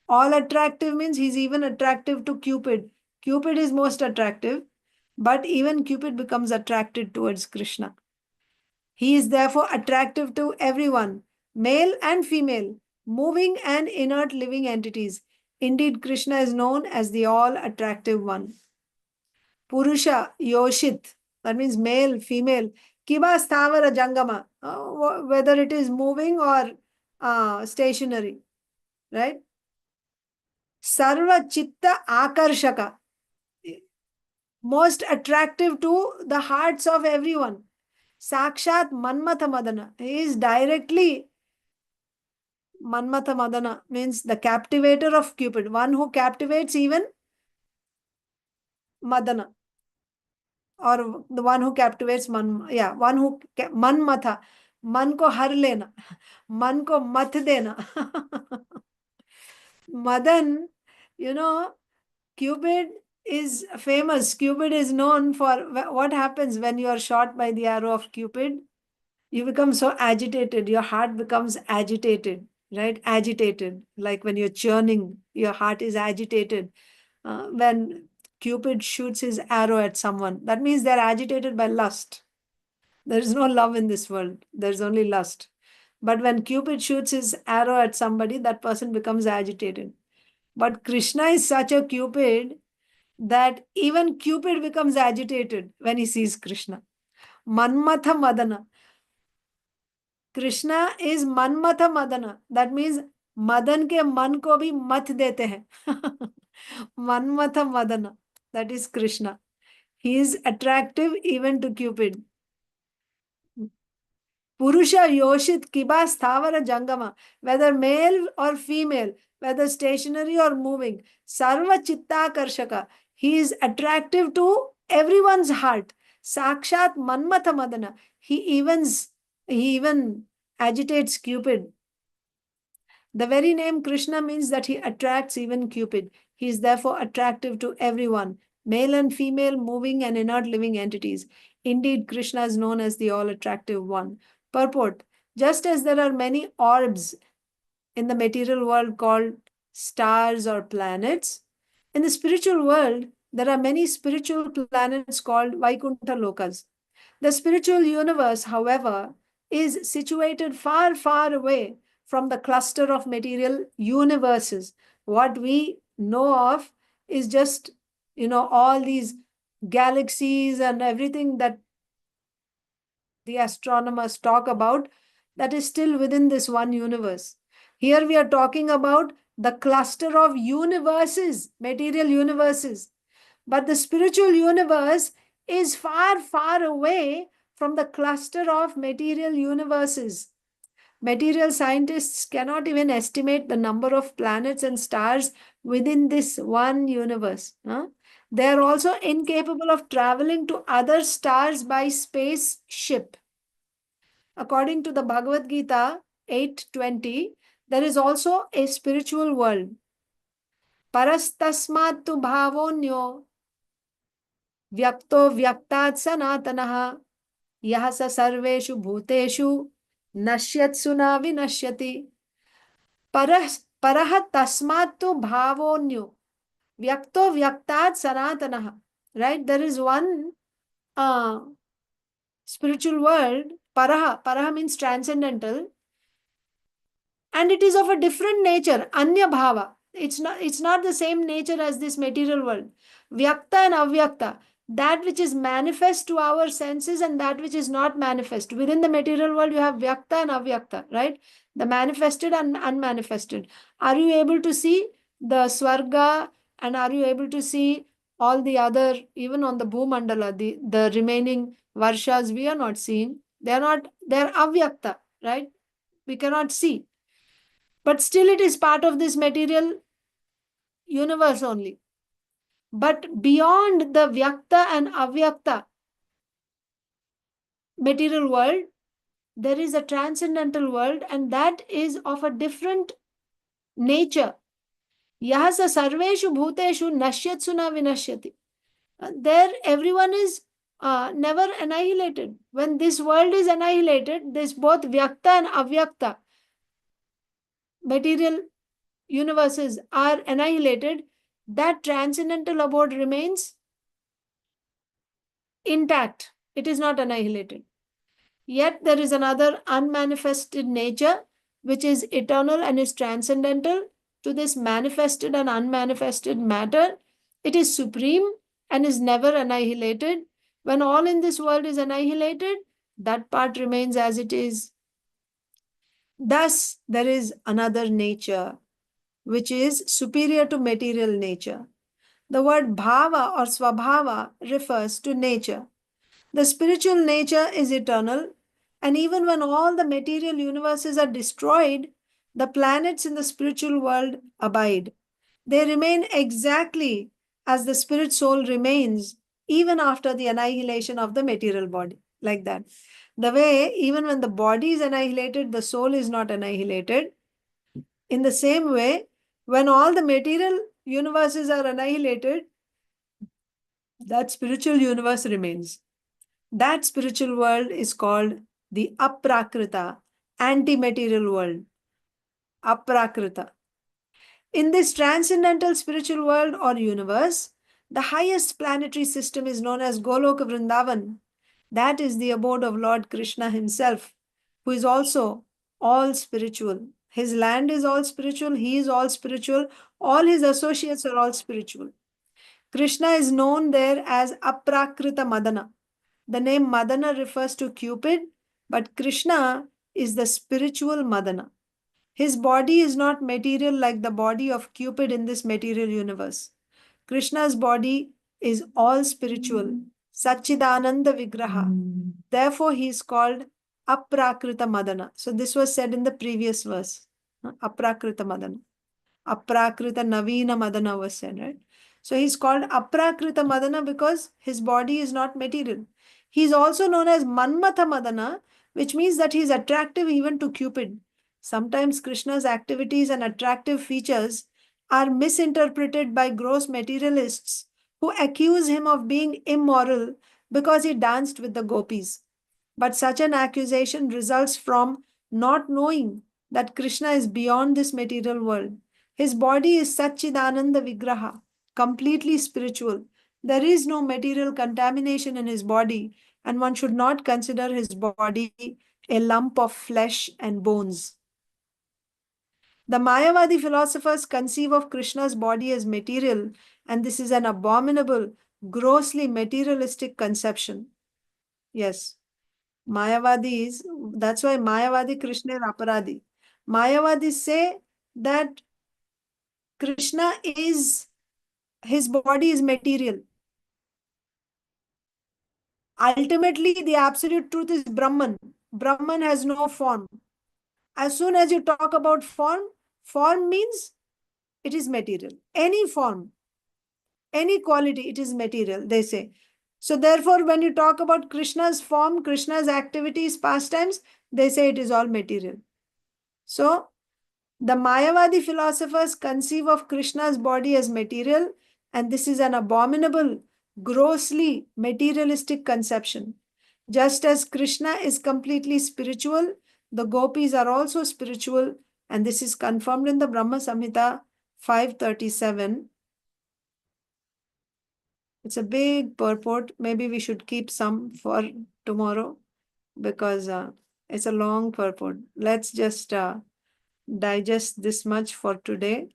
Speaker 1: All attractive means he's even attractive to Cupid. Cupid is most attractive, but even Cupid becomes attracted towards Kṛṣṇa. He is therefore attractive to everyone, male and female, moving and inert living entities. Indeed, Kṛṣṇa is known as the all-attractive one. Purusha, yoshit, that means male, female. Kiba sthavara jangama, whether it is moving or stationary, right? Sarva chitta akarshaka, most attractive to the hearts of everyone. Sakshat manmatha madana, he is directly manmatha madana, means the captivator of Cupid, one who captivates even madana. Or the one who captivates man, yeah, one who manmatha, man ko har lena, man ko mat dena. Madan, Cupid is famous. Cupid is known for what happens when you are shot by the arrow of Cupid. You become so agitated. Your heart becomes agitated, right? Agitated. Like when you're churning, your heart is agitated. When Cupid shoots his arrow at someone, that means they're agitated by lust. There is no love in this world. There's only lust. But when Cupid shoots his arrow at somebody, that person becomes agitated. But Kṛṣṇa is such a Cupid that even Cupid becomes agitated when he sees Kṛṣṇa. Manmatha madana. Kṛṣṇa is manmatha madana. That means madan ke man ko bhi mat dete hain. Manmatha madana. That is Kṛṣṇa. He is attractive even to Cupid. Purusha yoshit kiba sthavara jangama, whether male or female, whether stationary or moving, sarva chitta karshaka, he is attractive to everyone's heart. Sakshat manmatha madana, he even agitates Cupid. The very name Kṛṣṇa means that he attracts even Cupid. He is therefore attractive to everyone, male and female, moving and inert living entities. Indeed, Kṛṣṇa is known as the all-attractive one. Purport: just as there are many orbs in the material world called stars or planets, in the spiritual world, there are many spiritual planets called Vaikuntha Lokas. The spiritual universe, however, is situated far, far away from the cluster of material universes. What we know of is just, all these galaxies and everything that the astronomers talk about, that is still within this one universe. Here we are talking about the cluster of universes, material universes. But the spiritual universe is far, far away from the cluster of material universes. Material scientists cannot even estimate the number of planets and stars within this one universe. They are also incapable of traveling to other stars by spaceship. According to the Bhagavad Gita 8:20, there is also a spiritual world. Parastasmat tu bhavonyo vyakto vyaktat sanatanaha yahasa sarveshu bhuteshu nashyatsu na vinashyati. Parah tasmat tu bhavonyo vyakto vyaktat sanatanaha. Right? There is one spiritual world. Paraha means transcendental. And it is of a different nature, anya bhava. It's not the same nature as this material world. Vyakta and avyakta, that which is manifest to our senses and that which is not manifest. Within the material world, you have vyakta and avyakta, right? The manifested and unmanifested. Are you able to see the swarga, and are you able to see all the other, even on the Bhumandala, the remaining varshas we are not seeing. They're avyakta, right? We cannot see. But still it is part of this material universe only. But beyond the vyakta and avyakta material world, there is a transcendental world, and that is of a different nature. Yahasa sarveshu bhuteshu nashyatsu na vinashyati. There everyone is never annihilated. When this world is annihilated, this both vyakta and avyakta material universes are annihilated, that transcendental abode remains intact. It is not annihilated. Yet there is another unmanifested nature which is eternal and is transcendental to this manifested and unmanifested matter. It is supreme and is never annihilated. When all in this world is annihilated, that part remains as it is. Thus, there is another nature which is superior to material nature. The word bhava or svabhava refers to nature. The spiritual nature is eternal, and even when all the material universes are destroyed, the planets in the spiritual world abide. They remain exactly as the spirit soul remains even after the annihilation of the material body, like that. The way, even when the body is annihilated, the soul is not annihilated. In the same way, when all the material universes are annihilated, that spiritual universe remains. That spiritual world is called the aprākṛta, anti-material world. Aprākṛta. In this transcendental spiritual world or universe, the highest planetary system is known as Goloka Vrindavan. That is the abode of Lord Kṛṣṇa himself, who is also all spiritual. His land is all spiritual, he is all spiritual, all his associates are all spiritual. Kṛṣṇa is known there as aprākṛta madana. The name Madana refers to Cupid, but Kṛṣṇa is the spiritual Madana. His body is not material like the body of Cupid in this material universe. Kṛṣṇa's body is all spiritual, Satchidananda Vigraha. Therefore, he is called aprākṛta Madana. So this was said in the previous verse. Aprākṛta Madana. Aprākṛta navīna madana was said, right? So he's called aprākṛta Madana because his body is not material. He is also known as Manmatha Madana, which means that he is attractive even to Cupid. Sometimes Kṛṣṇa's activities and attractive features are misinterpreted by gross materialists who accuse him of being immoral because he danced with the gopis. But such an accusation results from not knowing that Kṛṣṇa is beyond this material world. His body is Satchidananda Vigraha, completely spiritual. There is no material contamination in his body, and one should not consider his body a lump of flesh and bones. The Mayavadi philosophers conceive of Kṛṣṇa's body as material, and this is an abominable, grossly materialistic conception. Yes, Mayavadis, that's why Mayavadi Kṛṣṇa is aparadi. Mayavadis say that Kṛṣṇa is, his body is material. Ultimately, the absolute truth is Brahman. Brahman has no form. As soon as you talk about form, form means it is material. Any form, any quality, it is material, they say. So therefore, when you talk about Kṛṣṇa's form, Kṛṣṇa's activities, pastimes, they say it is all material. So the Mayavadi philosophers conceive of Kṛṣṇa's body as material, and this is an abominable, grossly materialistic conception. Just as Kṛṣṇa is completely spiritual, the gopis are also spiritual, and this is confirmed in the Brahma Samhita 537. It's a big purport. Maybe we should keep some for tomorrow because it's a long purport. Let's just digest this much for today.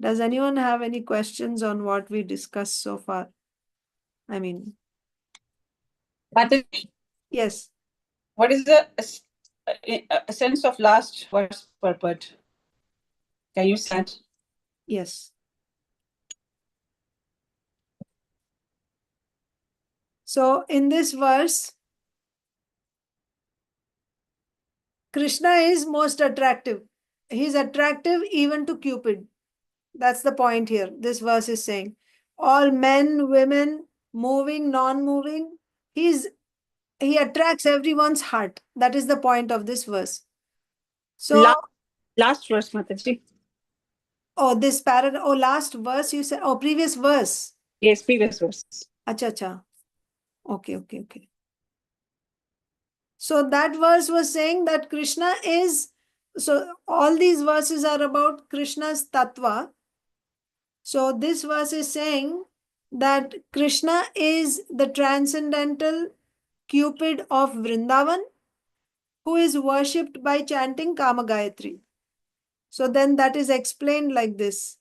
Speaker 1: Does anyone have any questions on what we discussed so far? I mean,
Speaker 4: Mataji,
Speaker 1: yes.
Speaker 4: what is the sense of last verse purport? Can you say?
Speaker 1: Yes. So in this verse, Kṛṣṇa is most attractive. He's attractive even to Cupid. That's the point here. This verse is saying all men, women, moving, non-moving, he attracts everyone's heart. That is the point of this verse. So,
Speaker 4: Last verse, Mataji.
Speaker 1: Last verse you said, previous verse.
Speaker 4: Yes, previous verse.
Speaker 1: Acha. Okay. So that verse was saying that Kṛṣṇa is, so all these verses are about Kṛṣṇa's tattva. So this verse is saying that Kṛṣṇa is the transcendental Cupid of Vrindavan, who is worshipped by chanting Kāma-gāyatrī. So then that is explained like this.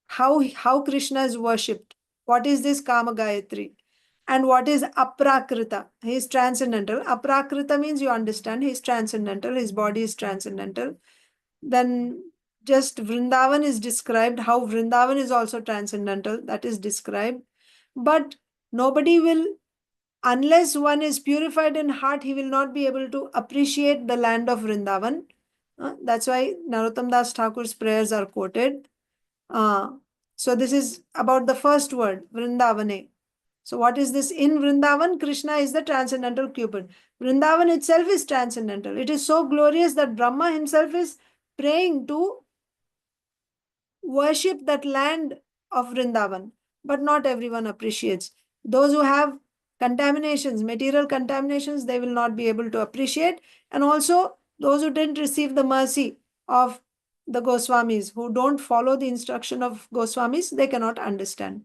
Speaker 1: How Kṛṣṇa is worshipped. What is this Kāma-gāyatrī? And what is aprākṛta? He is transcendental. Aprākṛta means you understand. He is transcendental. His body is transcendental. Then just Vrindavan is described. How Vrindavan is also transcendental. That is described. But nobody will, unless one is purified in heart, he will not be able to appreciate the land of Vrindavan. That's why Narottama Das Thakur's prayers are quoted. So this is about the first word, vṛndāvane. So what is this? In Vrindavan, Kṛṣṇa is the transcendental Cupid. Vrindavan itself is transcendental. It is so glorious that Brahma himself is praying to worship that land of Vrindavan. But not everyone appreciates. Those who have contaminations, material contaminations, they will not be able to appreciate. And also those who didn't receive the mercy of the Goswamis, who don't follow the instruction of Goswamis, they cannot understand.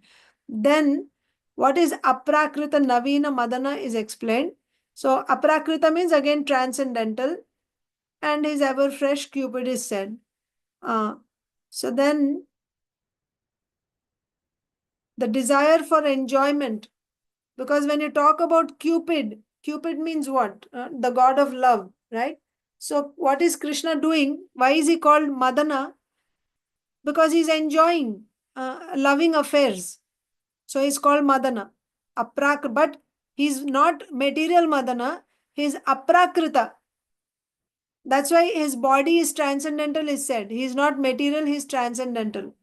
Speaker 1: Then what is aprākṛta, navīna, madana is explained. So aprākṛta means again transcendental, and his ever fresh Cupid is said. So then the desire for enjoyment, because when you talk about Cupid means what? The god of love, right? So what is Kṛṣṇa doing? Why is he called madana? Because he's enjoying loving affairs. So he's called madana. But he's not material madana, he's aprākṛta. That's why his body is transcendental is said. He is not material, he is transcendental.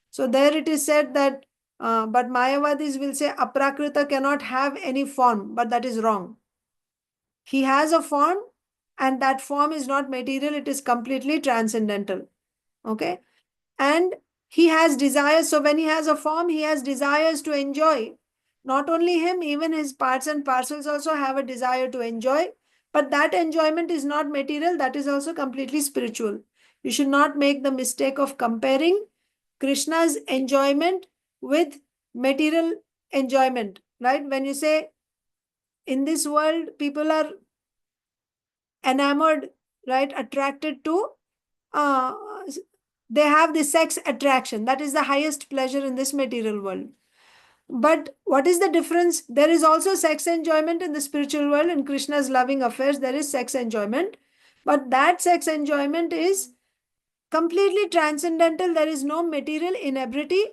Speaker 1: So there it is said that, but Mayavadis will say aprākṛta cannot have any form, but that is wrong. He has a form, and that form is not material, it is completely transcendental. Okay? And he has desires. So when he has a form, he has desires to enjoy. Not only him, even his parts and parcels also have a desire to enjoy. But that enjoyment is not material, that is also completely spiritual. You should not make the mistake of comparing Kṛṣṇa's enjoyment with material enjoyment. Right? When you say, in this world, people are enamored, right, attracted to, they have the sex attraction. That is the highest pleasure in this material world. But what is the difference? There is also sex enjoyment in the spiritual world. In Kṛṣṇa's loving affairs, there is sex enjoyment. But that sex enjoyment is completely transcendental. There is no material inebriety.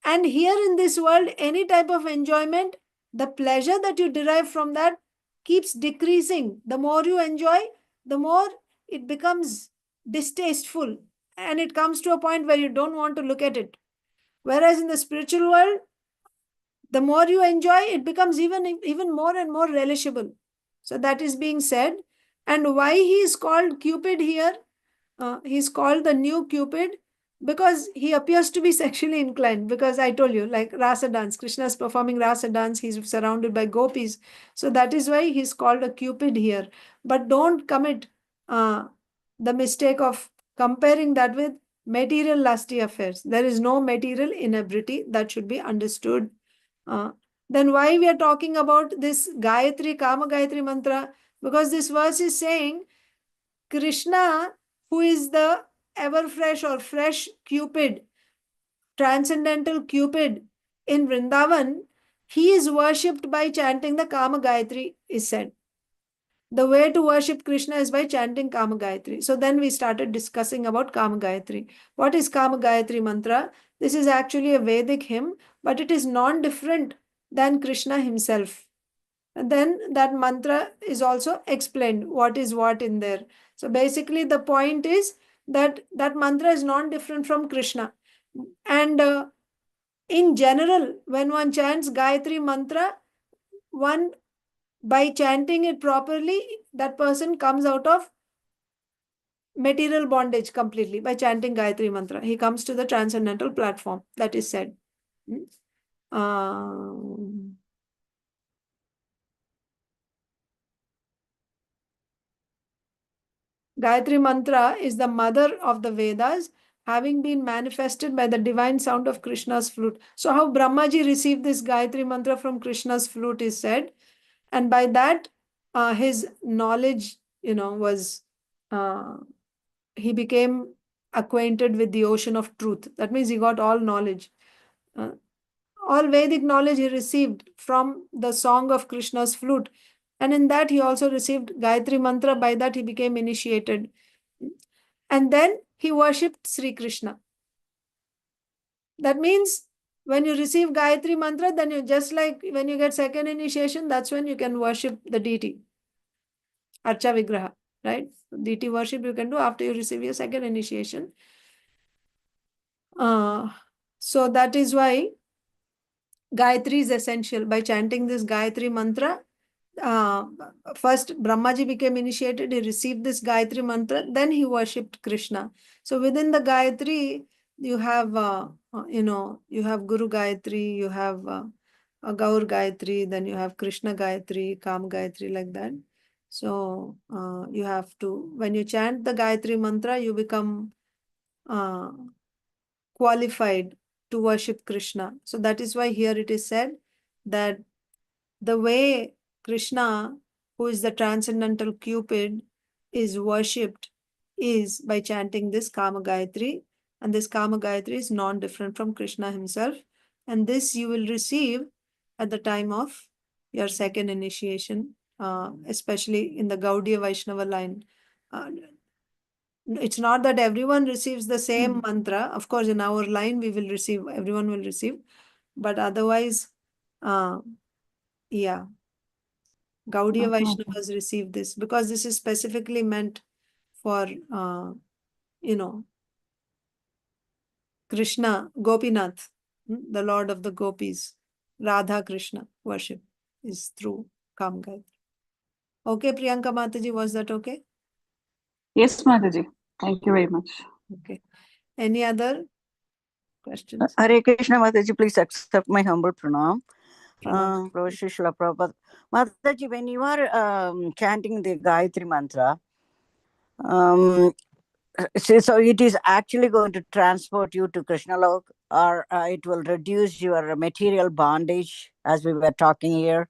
Speaker 1: And here in this world, any type of enjoyment, the pleasure that you derive from that keeps decreasing. The more you enjoy, the more it becomes distasteful. And it comes to a point where you don't want to look at it. Whereas in the spiritual world, the more you enjoy, it becomes even more and more relishable. So that is being said. And why he is called Cupid here? He is called the new Cupid because he appears to be sexually inclined. Because I told you, like rasa dance, Kṛṣṇa is performing rasa dance, he's surrounded by gopis. So that is why he's called a Cupid here. But don't commit the mistake of comparing that with material lusty affairs. There is no material inebriety, that should be understood. Then why we are talking about this Gayatri, Kāma-gāyatrī mantra? Because this verse is saying Kṛṣṇa, who is the ever fresh or fresh Cupid, transcendental Cupid in Vrindavan, he is worshipped by chanting the Kāma-gāyatrī is said. The way to worship Kṛṣṇa is by chanting Kāma-gāyatrī. So then we started discussing about Kāma-gāyatrī. What is Kāma-gāyatrī mantra? This is actually a Vedic hymn, but it is non-different than Kṛṣṇa himself. And then that mantra is also explained what is what in there. So basically the point is that that mantra is non-different from Krishna. And in general, when one chants Gayatri mantra, one, by chanting it properly, that person comes out of material bondage completely by chanting Gayatri mantra. He comes to the transcendental platform, that is said. Gayatri mantra is the mother of the Vedas, having been manifested by the divine sound of Krishna's flute. So how Brahmaji received this Gayatri mantra from Krishna's flute is said. And by that, his knowledge, was, he became acquainted with the ocean of truth. That means he got all knowledge. All Vedic knowledge he received from the song of Krishna's flute. And in that he also received Gayatri mantra. By that he became initiated. And then he worshipped Sri Krishna. That means when you receive Gayatri mantra, then you just like when you get second initiation, that's when you can worship the deity. Archa Vigraha, right? Deity worship you can do after you receive your second initiation. So that is why Gayatri is essential. By chanting this Gayatri mantra, first Brahmaji became initiated, he received this Gayatri mantra, then he worshipped Krishna. So within the Gayatri, you have, you have Guru Gayatri, you have Gaur Gayatri, then you have Krishna Gayatri, Kāma-gāyatrī, like that. So you have to, when you chant the Gayatri mantra, you become qualified to worship Krishna. So that is why here it is said that the way Krishna, who is the transcendental Cupid, is worshipped is by chanting this Kāma-gāyatrī. And this Kāma-gāyatrī is non-different from Krishna himself. And this you will receive at the time of your second initiation, especially in the Gaudiya Vaishnava line. It's not that everyone receives the same mantra. Of course, in our line, we will receive, everyone will receive. But otherwise, yeah, Gaudiya Vaishnavas receive this because this is specifically meant for, Krishna, Gopinath, the Lord of the Gopis, Radha Krishna worship is through Kāma-gāyatrī. Okay, Priyanka Mataji, was that okay?
Speaker 4: Yes, Mataji. Thank you very much.
Speaker 1: Okay. Any other questions?
Speaker 5: Hare Krishna, Mataji, please accept my humble pranam.
Speaker 1: Pranam.
Speaker 5: Prabhupada Prabhupada. Mataji, when you are chanting the Gayatri mantra, so it is actually going to transport you to Krishna Lok, or it will reduce your material bondage, as we were talking here?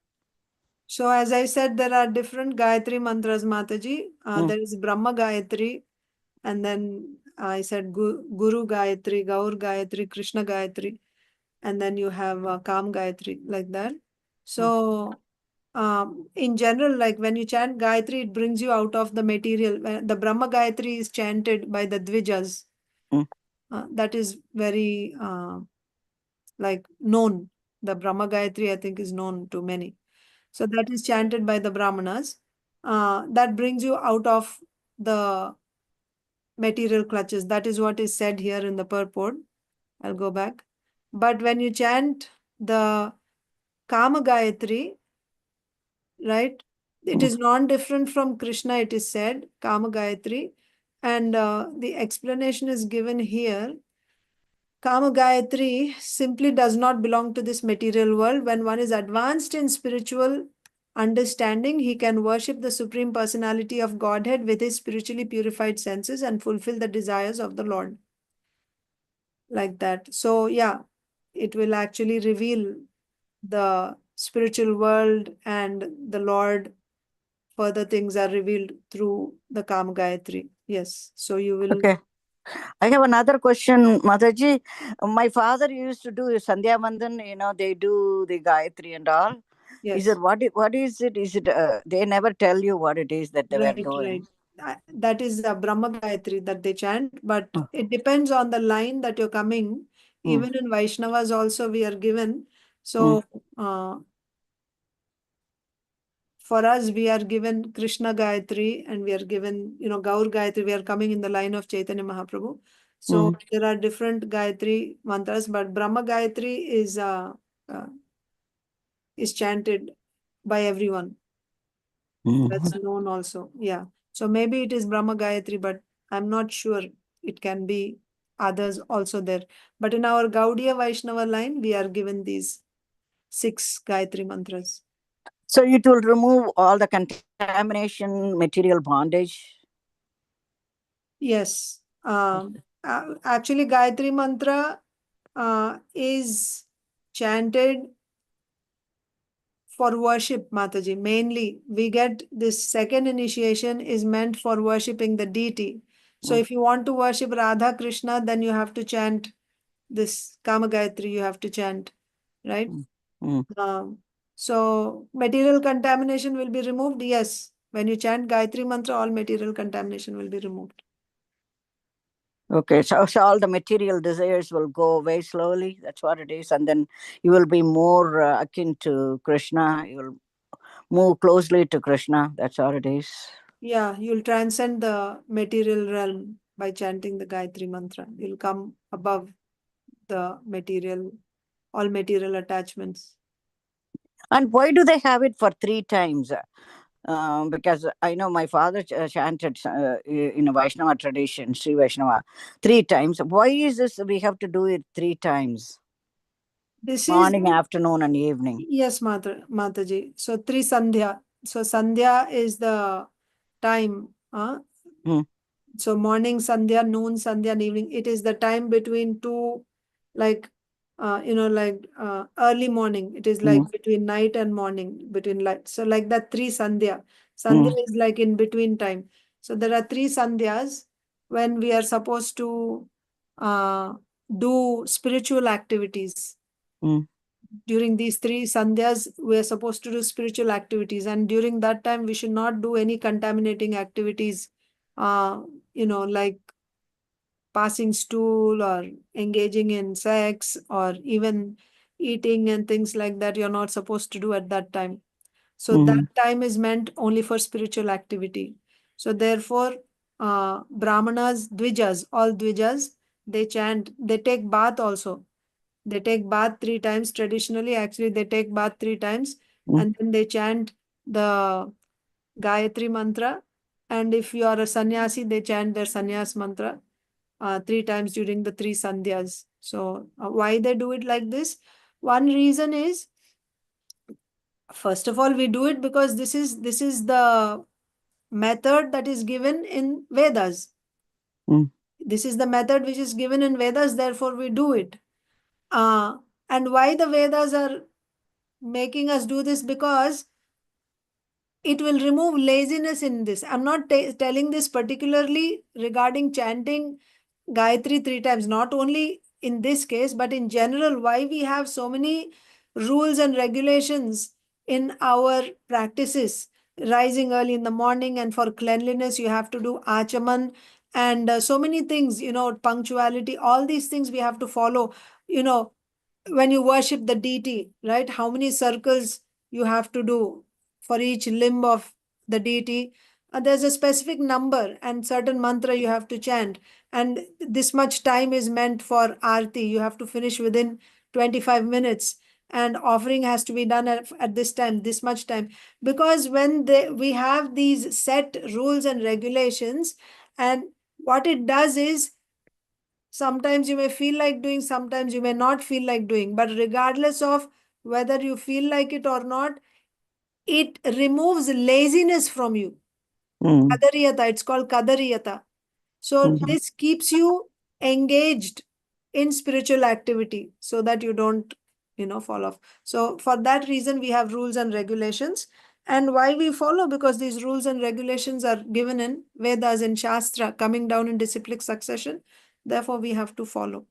Speaker 1: So as I said, there are different Gayatri mantras, Mataji. There is Brahma Gayatri, and then I said Guru Gayatri, Gaur Gayatri, Krishna Gayatri, and then you have Kāma-gāyatrī, like that. So in general, like when you chant Gayatri, it brings you out of the material. The Brahma Gayatri is chanted by the Dvijas. That is very like known. The Brahma Gayatri, I think, is known to many. So that is chanted by the Brahmanas. That brings you out of the material clutches. That is what is said here in the purport. I'll go back. But when you chant the Kāma-gāyatrī, right, it is non-different from Krishna, it is said, Kāma-gāyatrī. And the explanation is given here. Kāma-gāyatrī simply does not belong to this material world. When one is advanced in spiritual understanding, he can worship the Supreme Personality of Godhead with his spiritually purified senses and fulfill the desires of the Lord. Like that. So yeah, it will actually reveal the spiritual world and the Lord. Further things are revealed through the Kāma-gāyatrī. Yes. So you will...
Speaker 5: Okay. I have another question, Mataji. My father used to do Sandhya Vandan, they do the Gayatri and all.
Speaker 1: Yes.
Speaker 5: Is it what is it? Is it they never tell you what it is that they were doing?
Speaker 1: Right. That is the Brahma Gayatri that they chant, but it depends on the line that you're coming. Even in Vaishnavas also we are given. So for us, we are given Kṛṣṇa-gāyatrī and we are given, Gaur-gāyatrī. We are coming in the line of Chaitanya Mahaprabhu. So there are different Gayatri mantras, but Brahma-gāyatrī is chanted by everyone. That's known also. Yeah. So maybe it is Brahma-gāyatrī, but I'm not sure. It can be others also there. But in our Gaudiya Vaishnava line, we are given these 6 Gayatri mantras.
Speaker 5: So it will remove all the contamination, material bondage.
Speaker 1: Yes. Actually, Gayatri mantra is chanted for worship, Mataji. Mainly, we get this second initiation is meant for worshipping the deity. So if you want to worship Radha Kṛṣna, then you have to chant this Kāma-gāyatrī, you have to chant, right? So material contamination will be removed. Yes. When you chant Gayatri mantra, all material contamination will be removed.
Speaker 5: Okay, so all the material desires will go away slowly. That's what it is. And then you will be more akin to Kṛṣṇa. You will move closely to Kṛṣṇa. That's what it is.
Speaker 1: Yeah, you'll transcend the material realm by chanting the Gayatri mantra. You'll come above the material, all material attachments.
Speaker 5: And why do they have it for 3 times? Because I know my father chanted in a Vaishnava tradition, Sri Vaishnava, 3 times. Why is this we have to do it 3 times?
Speaker 1: This
Speaker 5: Morning,
Speaker 1: is,
Speaker 5: afternoon, and evening.
Speaker 1: yes, Mataji. So 3 Sandhya. So Sandhya is the time. So morning Sandhya, noon Sandhya, and evening. It is the time between 2, like, early morning. It is like between night and morning, between light. So like that 3 Sandhya. Sandhya is like in between time. So there are 3 Sandhyas when we are supposed to do spiritual activities. During these 3 Sandhyas, we are supposed to do spiritual activities. And during that time, we should not do any contaminating activities, like passing stool or engaging in sex or even eating and things like that. You're not supposed to do at that time. So that time is meant only for spiritual activity. So therefore, Brahmanas, Dvijas, all Dvijas, they chant, they take bath also. They take bath 3 times. Traditionally, actually, they take bath 3 times and then they chant the Gayatri mantra. And if you are a sannyasi, they chant their sannyas mantra 3 times during the 3 sandhyas. So why they do it like this? One reason is, first of all, we do it because this is the method that is given in Vedas. This is the method which is given in Vedas, therefore we do it. And why the Vedas are making us do this? Because it will remove laziness in this. I'm not telling this particularly regarding chanting Gayatri 3 times, not only in this case, but in general, why we have so many rules and regulations in our practices. Rising early in the morning, and for cleanliness, you have to do achaman, and so many things, punctuality, all these things we have to follow. When you worship the deity, right? How many circles you have to do for each limb of the deity. There's a specific number and certain mantra you have to chant. And this much time is meant for arti. You have to finish within 25 minutes. And offering has to be done at this time, this much time. Because when we have these set rules and regulations, and what it does is, sometimes you may feel like doing, sometimes you may not feel like doing. But regardless of whether you feel like it or not, it removes laziness from you. Kadariyata, it's called kadariyata. So this keeps you engaged in spiritual activity so that you don't, fall off. So for that reason, we have rules and regulations. And why we follow? Because these rules and regulations are given in Vedas and Shastra, coming down in disciplic succession. Therefore, we have to follow.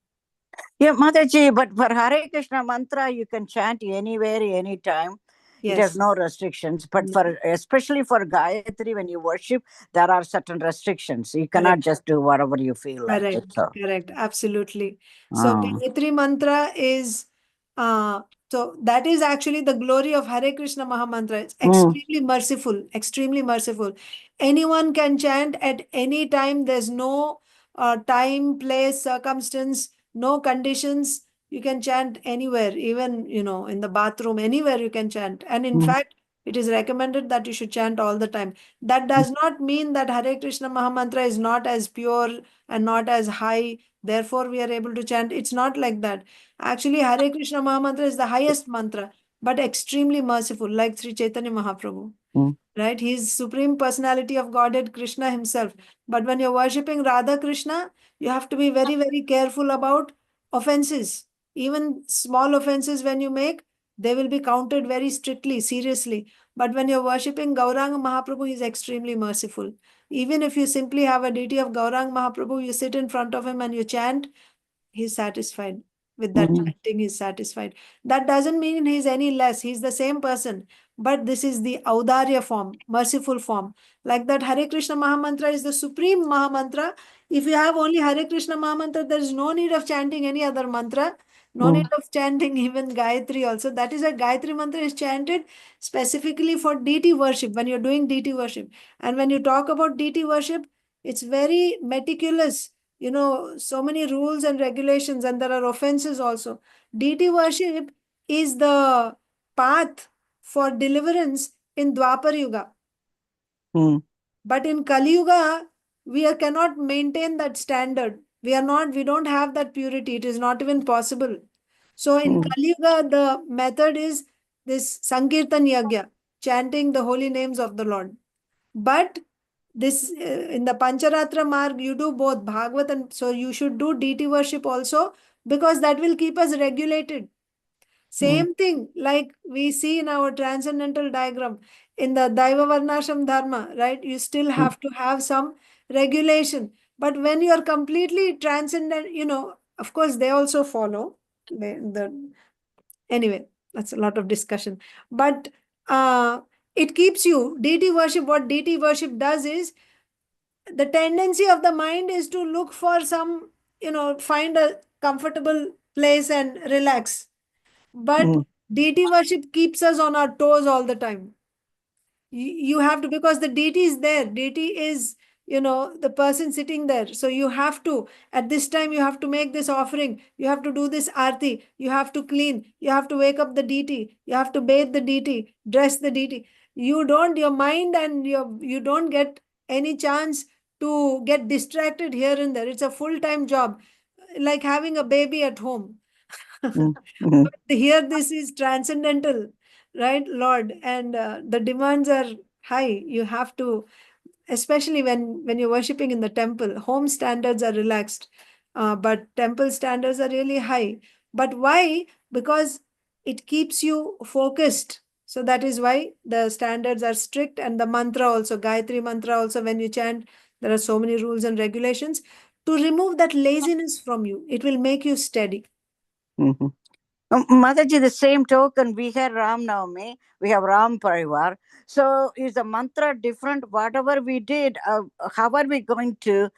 Speaker 5: Yeah, Mataji, but for Hare Krishna mantra, you can chant anywhere, anytime.
Speaker 1: Yes.
Speaker 5: It has no restrictions. But especially for Gayatri, when you worship, there are certain restrictions. You cannot just do whatever you feel like.
Speaker 1: Correct, absolutely. So Gayatri mantra is So that is actually the glory of Hare Krishna Mahamantra. It's extremely merciful, extremely merciful. Anyone can chant at any time. There's no time, place, circumstance, no conditions. You can chant anywhere, even, in the bathroom, anywhere you can chant. And in fact, it is recommended that you should chant all the time. That does not mean that Hare Krishna Mahamantra is not as pure and not as high. Therefore, we are able to chant. It's not like that. Actually, Hare Krishna Mahamantra is the highest mantra, but extremely merciful, like Sri Chaitanya Mahaprabhu. Right? He is Supreme Personality of Godhead, Krishna himself. But when you're worshipping Radha Krishna, you have to be very, very careful about offenses. Even small offenses when you make, they will be counted very strictly, seriously. But when you're worshipping Gauranga Mahaprabhu, he is extremely merciful. Even if you simply have a deity of Gauranga Mahaprabhu, you sit in front of him and you chant, he's satisfied. With that chanting, he's satisfied. That doesn't mean he's any less. He's the same person. But this is the Audarya form, merciful form. Like that, Hare Krishna Mahamantra is the supreme Mahamantra. If you have only Hare Krishna Mahamantra, there is no need of chanting any other mantra. No need of chanting even Gayatri also. That is a Gayatri mantra is chanted specifically for deity worship, when you're doing deity worship. And when you talk about deity worship, it's very meticulous. So many rules and regulations, and there are offenses also. Deity worship is the path for deliverance in Dwapar Yuga. But in Kali Yuga, we cannot maintain that standard. We don't have that purity. It is not even possible. So in Kali Yuga, the method is this Sankirtan Yagya, chanting the holy names of the Lord. But this in the Pancharatra Marg, you do both Bhagavad, and so you should do deity worship also, because that will keep us regulated. Same thing like we see in our transcendental diagram in the Daiva Varnashram Dharma, right? You still have to have some regulation. But when you are completely transcendent, of course, they also follow. Anyway, that's a lot of discussion. But it keeps you, deity worship, what deity worship does is, the tendency of the mind is to look for some, find a comfortable place and relax. But deity worship keeps us on our toes all the time. You have to, because the deity is there. Deity is, the person sitting there. So you have to, at this time, you have to make this offering. You have to do this arti. You have to clean. You have to wake up the deity. You have to bathe the deity, dress the deity. Your mind and you don't get any chance to get distracted here and there. It's a full-time job, like having a baby at home. But here, this is transcendental, right, Lord? And the demands are high. You have to, especially when you're worshipping in the temple, home standards are relaxed, but temple standards are really high. But why? Because it keeps you focused. So that is why the standards are strict, and the mantra also, Gayatri mantra also, when you chant, there are so many rules and regulations to remove that laziness from you. It will make you steady.
Speaker 5: Mataji, the same token, we have Ram Navami, we have Ram Parivar. So is the mantra different? Whatever we did, how are we going to,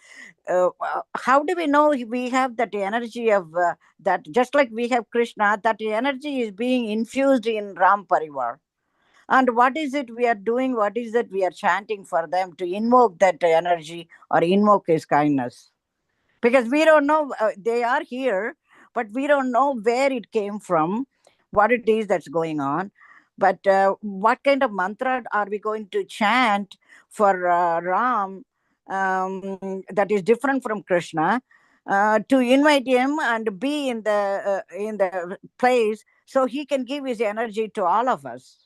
Speaker 5: how do we know we have that energy of that, just like we have Krishna, that energy is being infused in Ram Parivar? And what is it we are doing? What is it we are chanting for them to invoke that energy or invoke his kindness? Because we don't know, they are here, but we don't know where it came from, what it is that's going on. But what kind of mantra are we going to chant for Ram that is different from Krishna, to invite him and be in the place so he can give his energy to all of us?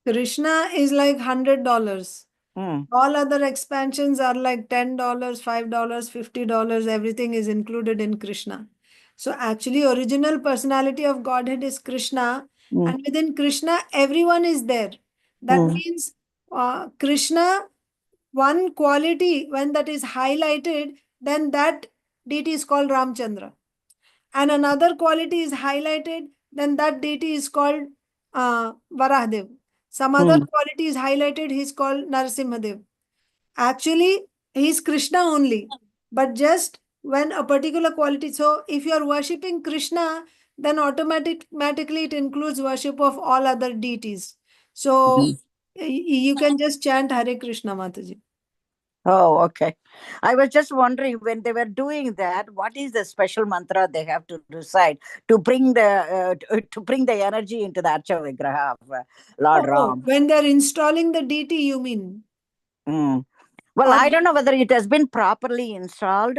Speaker 1: Krishna is like $100. All other expansions are like $10, $5, $50. Everything is included in Krishna. So actually, original personality of Godhead is Krishna. And within Krishna, everyone is there. That means Krishna, one quality, when that is highlighted, then that deity is called Ramchandra. And another quality is highlighted, then that deity is called Varahadev. Some other quality is highlighted, he is called Narasimhadev. Actually, he is Krishna only. But just when a particular quality, so if you are worshipping Krishna, then automatically it includes worship of all other deities. So you can just chant Hare Krishna, Mataji.
Speaker 5: Oh, okay. I was just wondering when they were doing that, what is the special mantra they have to recite to bring the energy into the Archa Vigraha of Lord Ram?
Speaker 1: When they're installing the deity, you mean?
Speaker 5: Mm. Well, I don't know whether it has been properly installed,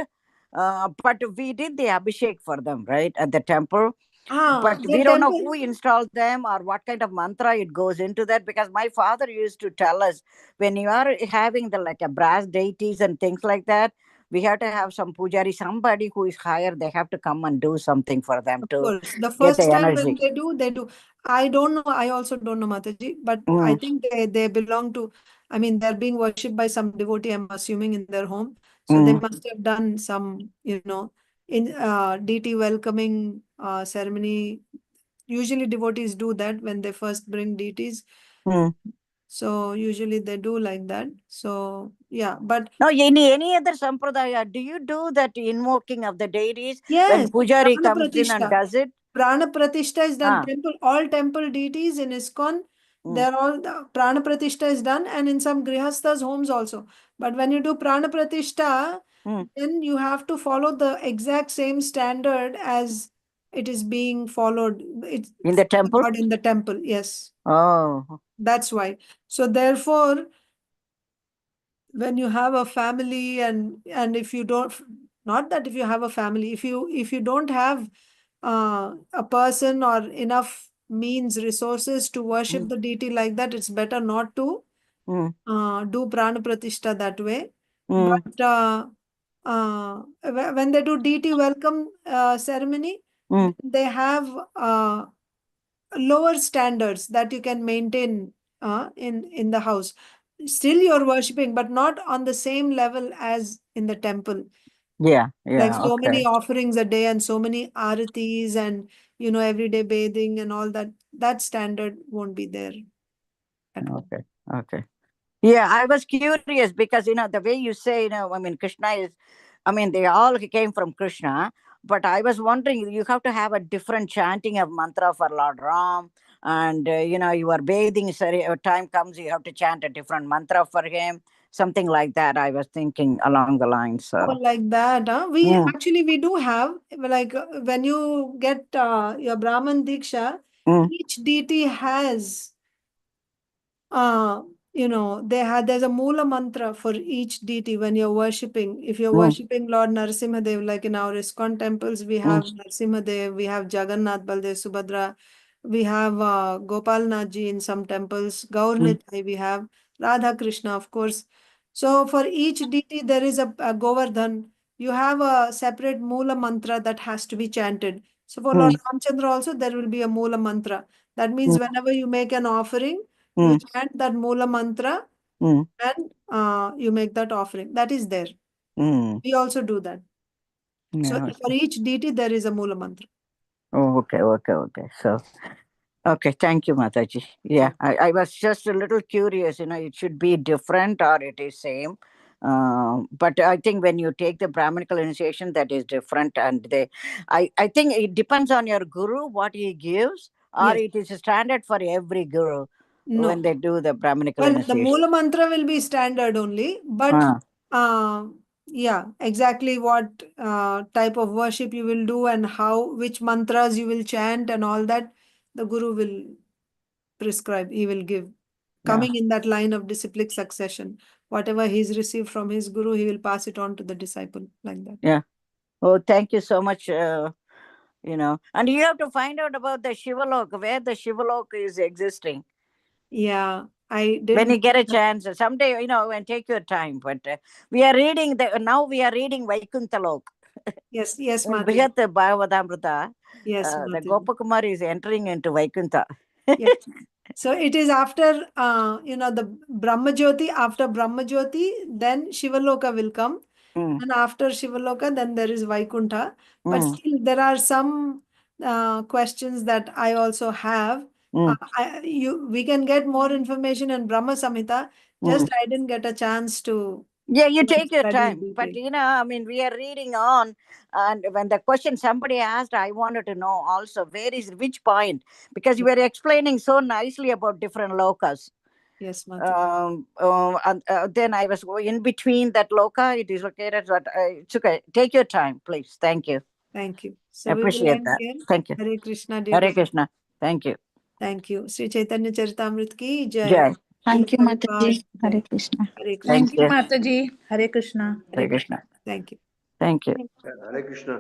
Speaker 5: but we did the Abhishek for them, right, at the temple. But
Speaker 1: the
Speaker 5: we don't know
Speaker 1: temple-
Speaker 5: who installed them or what kind of mantra it goes into that, because my father used to tell us when you are having the like a brass deities and things like that, we have to have some pujari, somebody who is higher, they have to come and do something for them
Speaker 1: Of
Speaker 5: to
Speaker 1: course, the
Speaker 5: get
Speaker 1: first
Speaker 5: the
Speaker 1: time
Speaker 5: energy.
Speaker 1: when they do. I don't know. I also don't know, Mataji, but I think they belong to. I mean, they're being worshipped by some devotee. I'm assuming in their home, so they must have done some, in deity welcoming ceremony. Usually, devotees do that when they first bring deities. So usually they do like that. So yeah, but
Speaker 5: no, any other sampradaya, do you do that invoking of the deities when
Speaker 1: yes,
Speaker 5: pujari
Speaker 1: Prana
Speaker 5: comes in and
Speaker 1: Pratishtha.
Speaker 5: does it?
Speaker 1: Prana Pratishtha is done. All temple deities in ISKCON, they're all Prana Pratishtha is done, and in some grihasthas homes also. But when you do Prana Pratishtha, then you have to follow the exact same standard as it is being followed. It's
Speaker 5: In the temple?
Speaker 1: God in the temple, yes.
Speaker 5: Oh.
Speaker 1: That's why. So therefore, when you have a family and if you don't, not that if you have a family, if you don't have a person or enough means, resources to worship the deity like that, it's better not to do prana pratishtha that way. But when they do deity welcome ceremony, they have lower standards that you can maintain in the house. Still you're worshipping, but not on the same level as in the temple.
Speaker 5: Yeah,
Speaker 1: Like
Speaker 5: yeah,
Speaker 1: so
Speaker 5: okay.
Speaker 1: many offerings a day and so many aratis and everyday bathing and all that. That standard won't be there at all.
Speaker 5: Okay, okay. Yeah, I was curious because the way you say, I mean, Krishna is, I mean, they all came from Krishna, but I was wondering, you have to have a different chanting of mantra for Lord Ram, and you are bathing, time comes, you have to chant a different mantra for him, something like that. I was thinking along the lines. So.
Speaker 1: Oh, like that, huh? We do have, like when you get your Brahman Diksha, each deity has there's a Moola mantra for each deity when you're worshipping. If you're worshipping Lord Narasimhadev, like in our ISKCON temples, we have Narasimhadev, we have Jagannath, Baldev, Subhadra, we have Gopalnathji in some temples, Gaur Nitai, we have Radha Krishna, of course. So for each deity, there is a Govardhan. You have a separate Moola mantra that has to be chanted. So for Lord Ramchandra also, there will be a Moola mantra. That means whenever you make an offering, you chant that Moola mantra and you make that offering. That is there. We also do that. So for each deity, there is a Moola mantra.
Speaker 5: Oh, okay. So, okay, thank you, Mataji. Yeah, I was just a little curious, it should be different or it is same. But I think when you take the Brahminical initiation, that is different. And I think it depends on your guru, what he gives, or it is a standard for every guru when they do the Brahminical initiation.
Speaker 1: The Moola mantra will be standard only, but yeah, exactly what type of worship you will do and which mantras you will chant and all that, the guru will prescribe, he will give. Coming in that line of disciplic succession. Whatever he's received from his guru, he will pass it on to the disciple like that.
Speaker 5: Yeah. Oh, thank you so much. And you have to find out about the Shivalok, where the Shivalok is existing.
Speaker 1: Yeah, I did.
Speaker 5: When you get a chance, someday, and take your time. But we are reading we are reading Vaikuntalok.
Speaker 1: Yes,
Speaker 5: In
Speaker 1: Mataji.
Speaker 5: Brihat Bhagavatamrita,
Speaker 1: Yes,
Speaker 5: the
Speaker 1: Mataji.
Speaker 5: Gopakumar is entering into Vaikuntha.
Speaker 1: Yes. So it is after, the Brahmajyoti, after Brahmajyoti, then Shivaloka will come. And after Shivaloka, then there is Vaikuntha. But still, there are some questions that I also have. We can get more information in Brahma Samhita. Just I didn't get a chance to
Speaker 5: Yeah, you
Speaker 1: We'll
Speaker 5: take your
Speaker 1: study in
Speaker 5: time. But
Speaker 1: detail.
Speaker 5: I mean, we are reading on, and when the question somebody asked, I wanted to know also which point, because you were explaining so nicely about different lokas.
Speaker 1: Yes, Mataji.
Speaker 5: And then I was in between that loka. It is located, but it's okay. Take your time, please. Thank you.
Speaker 1: Thank you. So we will
Speaker 5: Appreciate
Speaker 1: end
Speaker 5: that.
Speaker 1: here.
Speaker 5: Thank you.
Speaker 1: Hare Krishna, dear.
Speaker 5: Hare Krishna. Thank you.
Speaker 1: Thank you. Sri Chaitanya Charitamrita ki jai.
Speaker 5: Jai.
Speaker 3: Thank you,
Speaker 1: Srila
Speaker 3: Mataji.
Speaker 1: Prabhupada
Speaker 3: Hare
Speaker 1: jai.
Speaker 3: Krishna.
Speaker 1: Hare Krishna.
Speaker 5: Thank
Speaker 3: Thank you,
Speaker 5: you.
Speaker 3: Mataji. Hare Krishna.
Speaker 5: Hare Krishna.
Speaker 1: Thank you.
Speaker 5: Thank you.
Speaker 6: Hare Krishna.